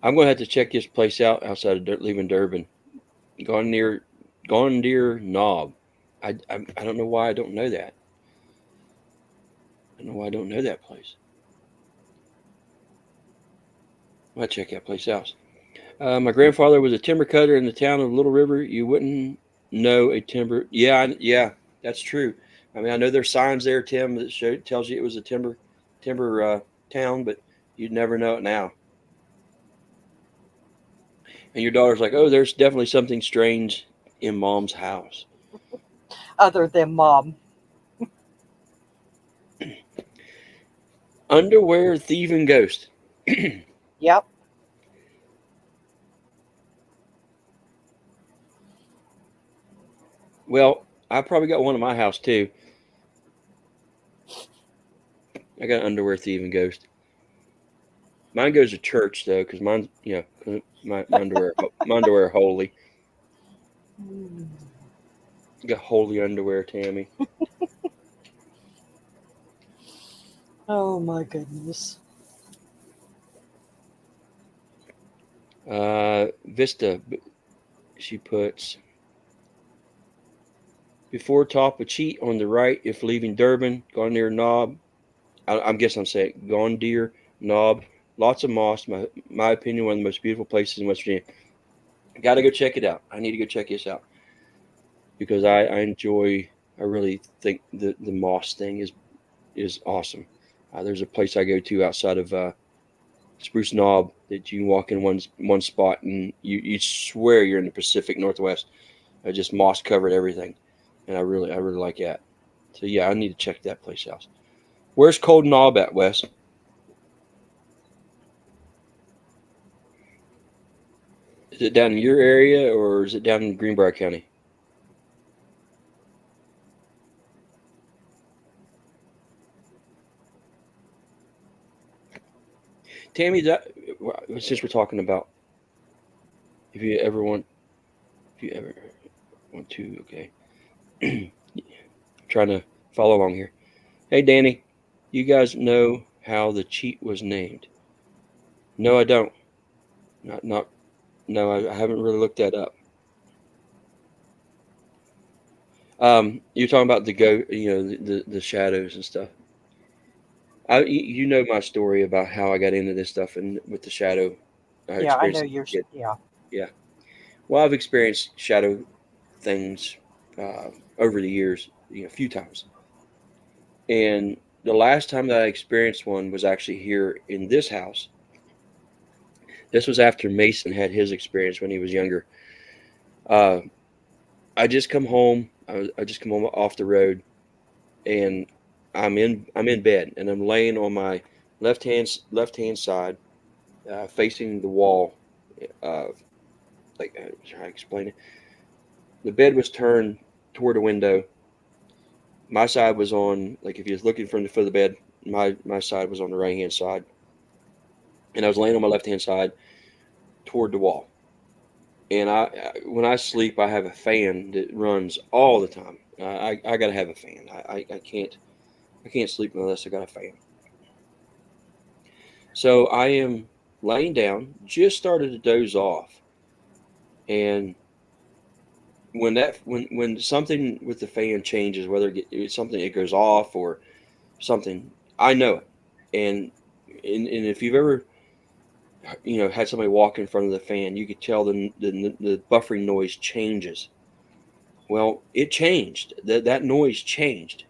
I'm going to have to check this place out outside of leaving Durban. Gardenier Knob. I don't know why I don't know that. I don't know why I don't know that place. I'm going to check that place out. My grandfather was a timber cutter in the town of Little River. You wouldn't know a timber. Yeah, that's true. I mean, I know there's signs there, Tim, that tells you it was a timber town, but you'd never know it now. And your daughter's like, oh, there's definitely something strange in Mom's house. Other than Mom. Underwear thieving ghost. Yep. Well, I probably got one in my house too. I got an underwear thieving ghost. Mine goes to church though, because mine, you know, 'cause my underwear are holy. Mm. You got holy underwear, Tammy. Oh my goodness. Vista, she puts before top of cheat on the right if leaving Durban, Gondir Knob. I'm guessing I'm saying Gondir Knob. Lots of moss. My opinion, one of the most beautiful places in West Virginia. Got to go check it out. I need to go check this out because I enjoy. I really think the moss thing is awesome. There's a place I go to outside of Spruce Knob that you can walk in one spot and you swear you're in the Pacific Northwest. Just moss covered everything, and I really like that. So yeah, I need to check that place out. Where's Cold Knob at, Wes? Is it down in your area or is it down in Greenbrier County? Tammy, since we're talking about if you ever want to, okay. Trying to follow along here. Hey, Danny, you guys know how the cheat was named? No, I don't. Not. No, I haven't really looked that up. You're talking about the shadows and stuff. You know my story about how I got into this stuff and with the shadow Yeah, I know experience. yeah. Yeah. Well, I've experienced shadow things uh, over the years, a few times. And the last time that I experienced one was actually here in this house. This was after Mason had his experience when he was younger. Uh, I just come home. I just come home off the road, and I'm in bed, and I'm laying on my left hand side, facing the wall. Uh, how I explain it? The bed was turned toward a window. My side was on, like, if you're looking from the foot of the bed, my side was on the right hand side, and I was laying on my left hand side toward the wall. And when I sleep, I have a fan that runs all the time. I gotta have a fan. I can't sleep unless I got a fan. So I am laying down, just started to doze off, and when something with the fan changes, whether it's something it goes off or something, I know it. And if you've ever had somebody walk in front of the fan, you could tell the buffering noise changes. Well, it changed. That noise changed.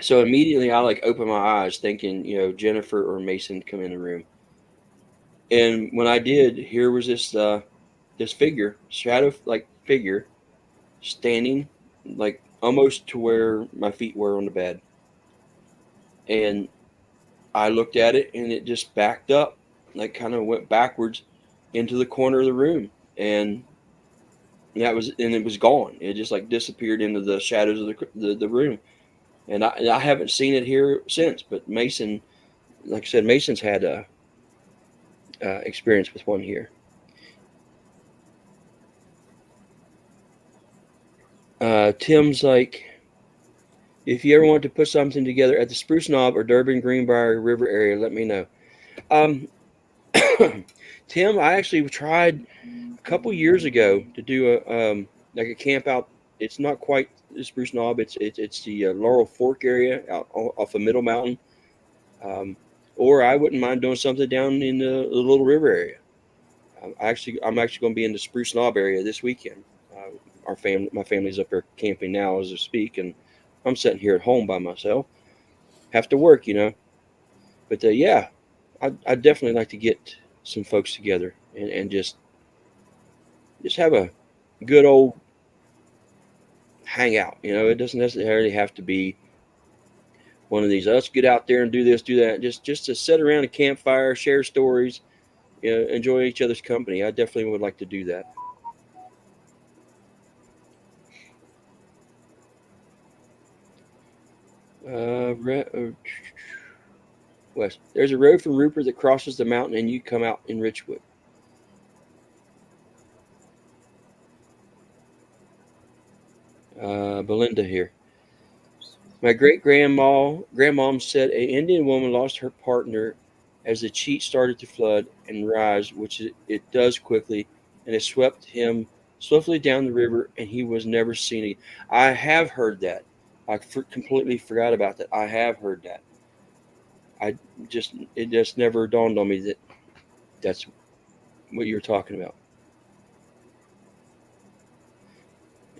So immediately I open my eyes thinking, Jennifer or Mason come in the room. And when I did, here was this figure, shadow figure, standing almost to where my feet were on the bed. And I looked at it and it just backed up, kind of went backwards into the corner of the room. And it was gone. It just disappeared into the shadows of the room. And I haven't seen it here since. But Mason, like I said, Mason's had a experience with one here. Tim's like, if you ever want to put something together at the Spruce Knob or Durban Greenbrier River area, let me know. Tim, I actually tried a couple years ago to do a camp out. It's not quite the Spruce Knob. It's the Laurel Fork area out off of Middle Mountain. Or I wouldn't mind doing something down in the Little River area. I'm actually going to be in the Spruce Knob area this weekend. My family's up there camping now as I speak, and I'm sitting here at home by myself. Have to work, But yeah, I'd definitely like to get some folks together and just have a good old hangout. It doesn't necessarily have to be one of these, let's get out there and do this, do that. Just to sit around a campfire, share stories, enjoy each other's company. I definitely would like to do that. West. There's a road from Rupert that crosses the mountain and you come out in Richwood. Belinda here. My grandmom said a Indian woman lost her partner as the Cheat started to flood and rise, which it does quickly, and it swept him swiftly down the river, and he was never seen again. I have heard that. I completely forgot about that. I have heard that. It just never dawned on me that that's what you're talking about.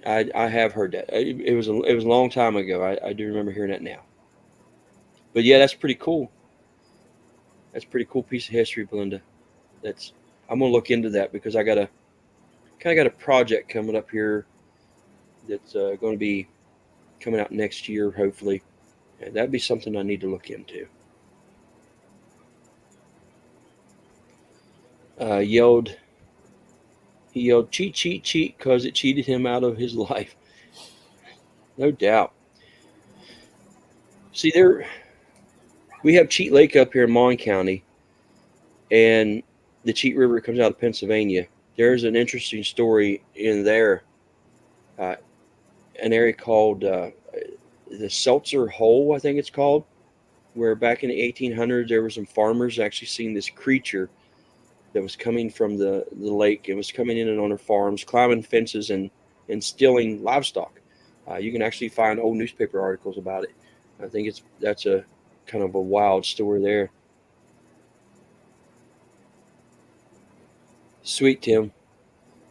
I have heard that. It was a long time ago. I do remember hearing that now. But yeah, that's pretty cool. That's a pretty cool piece of history, Belinda. I'm gonna look into that because I got a project coming up here that's going to be coming out next year, hopefully, and that'd be something I need to look into. He yelled, cheat, cheat, cheat, because it cheated him out of his life. No doubt. See, we have Cheat Lake up here in Mon County, and the Cheat River comes out of Pennsylvania. There's an interesting story in there, an area called the Seltzer Hole, I think it's called, where back in the 1800s there were some farmers actually seen this creature that was coming from the lake. It was coming in and on their farms, climbing fences and stealing livestock. You can actually find old newspaper articles about it. I think that's a kind of a wild story there. Sweet Tim.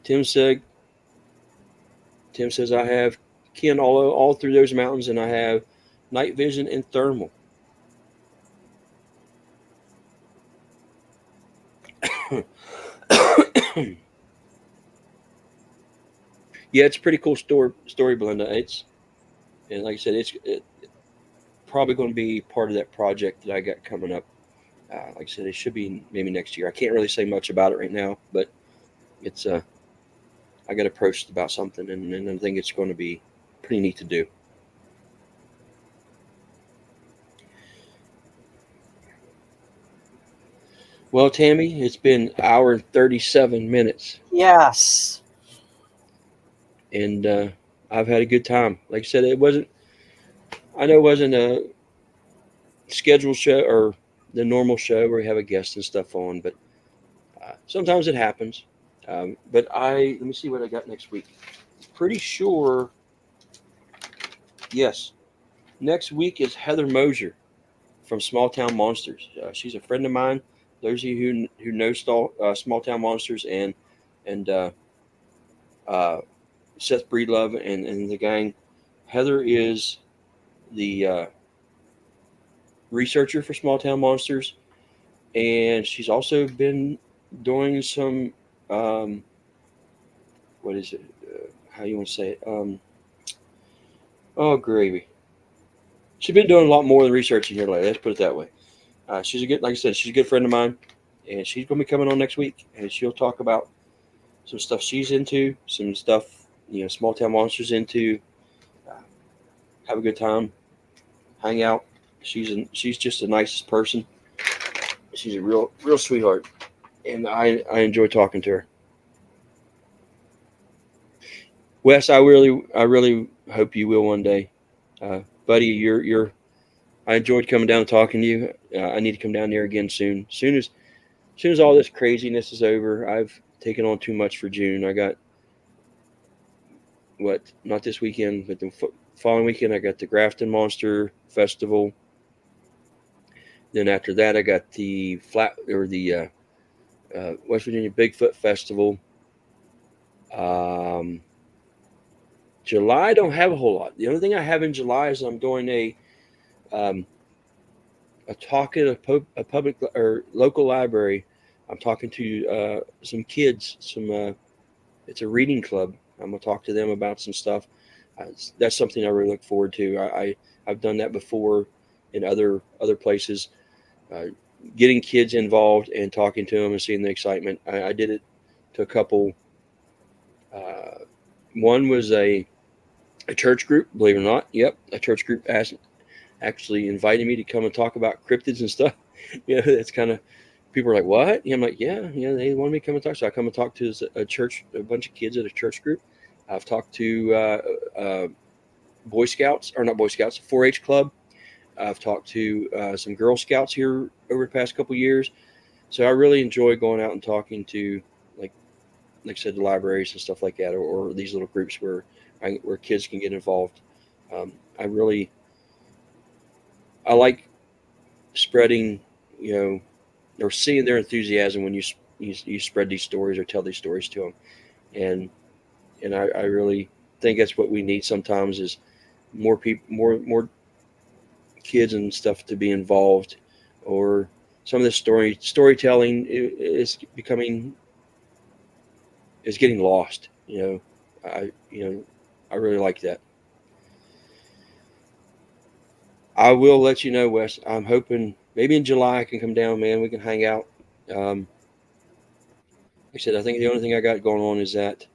Tim says I have kin all through those mountains, and I have night vision and thermal. Yeah, it's a pretty cool story, Belinda. And like I said, it's probably going to be part of that project that I got coming up. Like I said, it should be maybe next year. I can't really say much about it right now, but it's I got approached about something, and I think it's going to be pretty neat to do. Well, Tammy, it's been an hour and 37 minutes. Yes. And I've had a good time. Like I said, it wasn't a scheduled show or the normal show where we have a guest and stuff on, but sometimes it happens. But let me see what I got next week. Pretty sure, yes, next week is Heather Mosier from Small Town Monsters. She's a friend of mine. Those of you who know Small Town Monsters and Seth Breedlove and the gang, Heather is the researcher for Small Town Monsters, and she's also been doing some what is it? How you want to say it? Oh, gravy. She's been doing a lot more than researching here lately. Let's put it that way. She's like I said, she's a good friend of mine, and she's going to be coming on next week, and she'll talk about some stuff she's into, some stuff Small Town Monsters into. Have a good time, hang out. She's just the nicest person. She's a real sweetheart, and I enjoy talking to her. Wes, I really hope you will one day, buddy. I enjoyed coming down and talking to you. I need to come down there again soon. Soon as all this craziness is over, I've taken on too much for June. I got not this weekend, but the following weekend I got the Grafton Monster Festival. Then after that, I got the West Virginia Bigfoot Festival. July, I don't have a whole lot. The only thing I have in July is I'm doing a talk at a public or local library. I'm talking to some kids. It's a reading club. I'm gonna talk to them about some stuff. That's something I really look forward to. I've done that before in other places. Getting kids involved and talking to them and seeing the excitement. I did it to a couple. One was a church group, believe it or not. Yep, a church group actually invited me to come and talk about cryptids and stuff. That's kind of, people are like, what? I'm like, yeah, they wanted me to come and talk. So I come and talk to a bunch of kids at a church group. I've talked to Boy Scouts, or not Boy Scouts, 4-H club. I've talked to some Girl Scouts here over the past couple years. So I really enjoy going out and talking to, like I said, the libraries and stuff like that, or these little groups where kids can get involved. I like spreading, or seeing their enthusiasm when you spread these stories or tell these stories to them, and I really think that's what we need sometimes, is more people, more kids and stuff to be involved, or some of this storytelling is getting lost. I really like that. I will let you know, Wes. I'm hoping maybe in July I can come down, man. We can hang out. Like I said, I think the only thing I got going on is that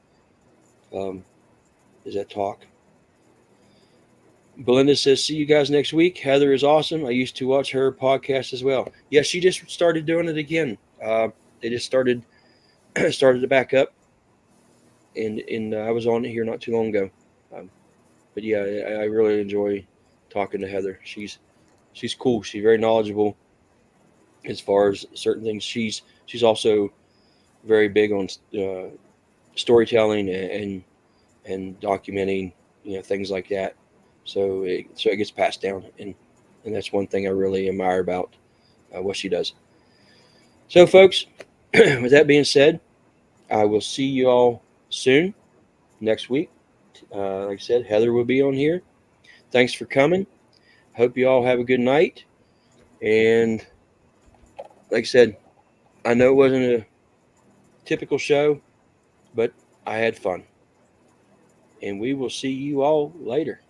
talk. Belinda says, see you guys next week. Heather is awesome. I used to watch her podcast as well. Yeah, she just started doing it again. They just started to back up, and I was on it here not too long ago. But yeah, I really enjoy talking to Heather. She's cool. She's very knowledgeable as far as certain things. She's also very big on storytelling and documenting, things like that. So it gets passed down, and that's one thing I really admire about what she does. So, folks, with that being said, I will see you all soon next week. Like I said, Heather will be on here. Thanks for coming. Hope you all have a good night. And like I said, I know it wasn't a typical show, but I had fun. And we will see you all later.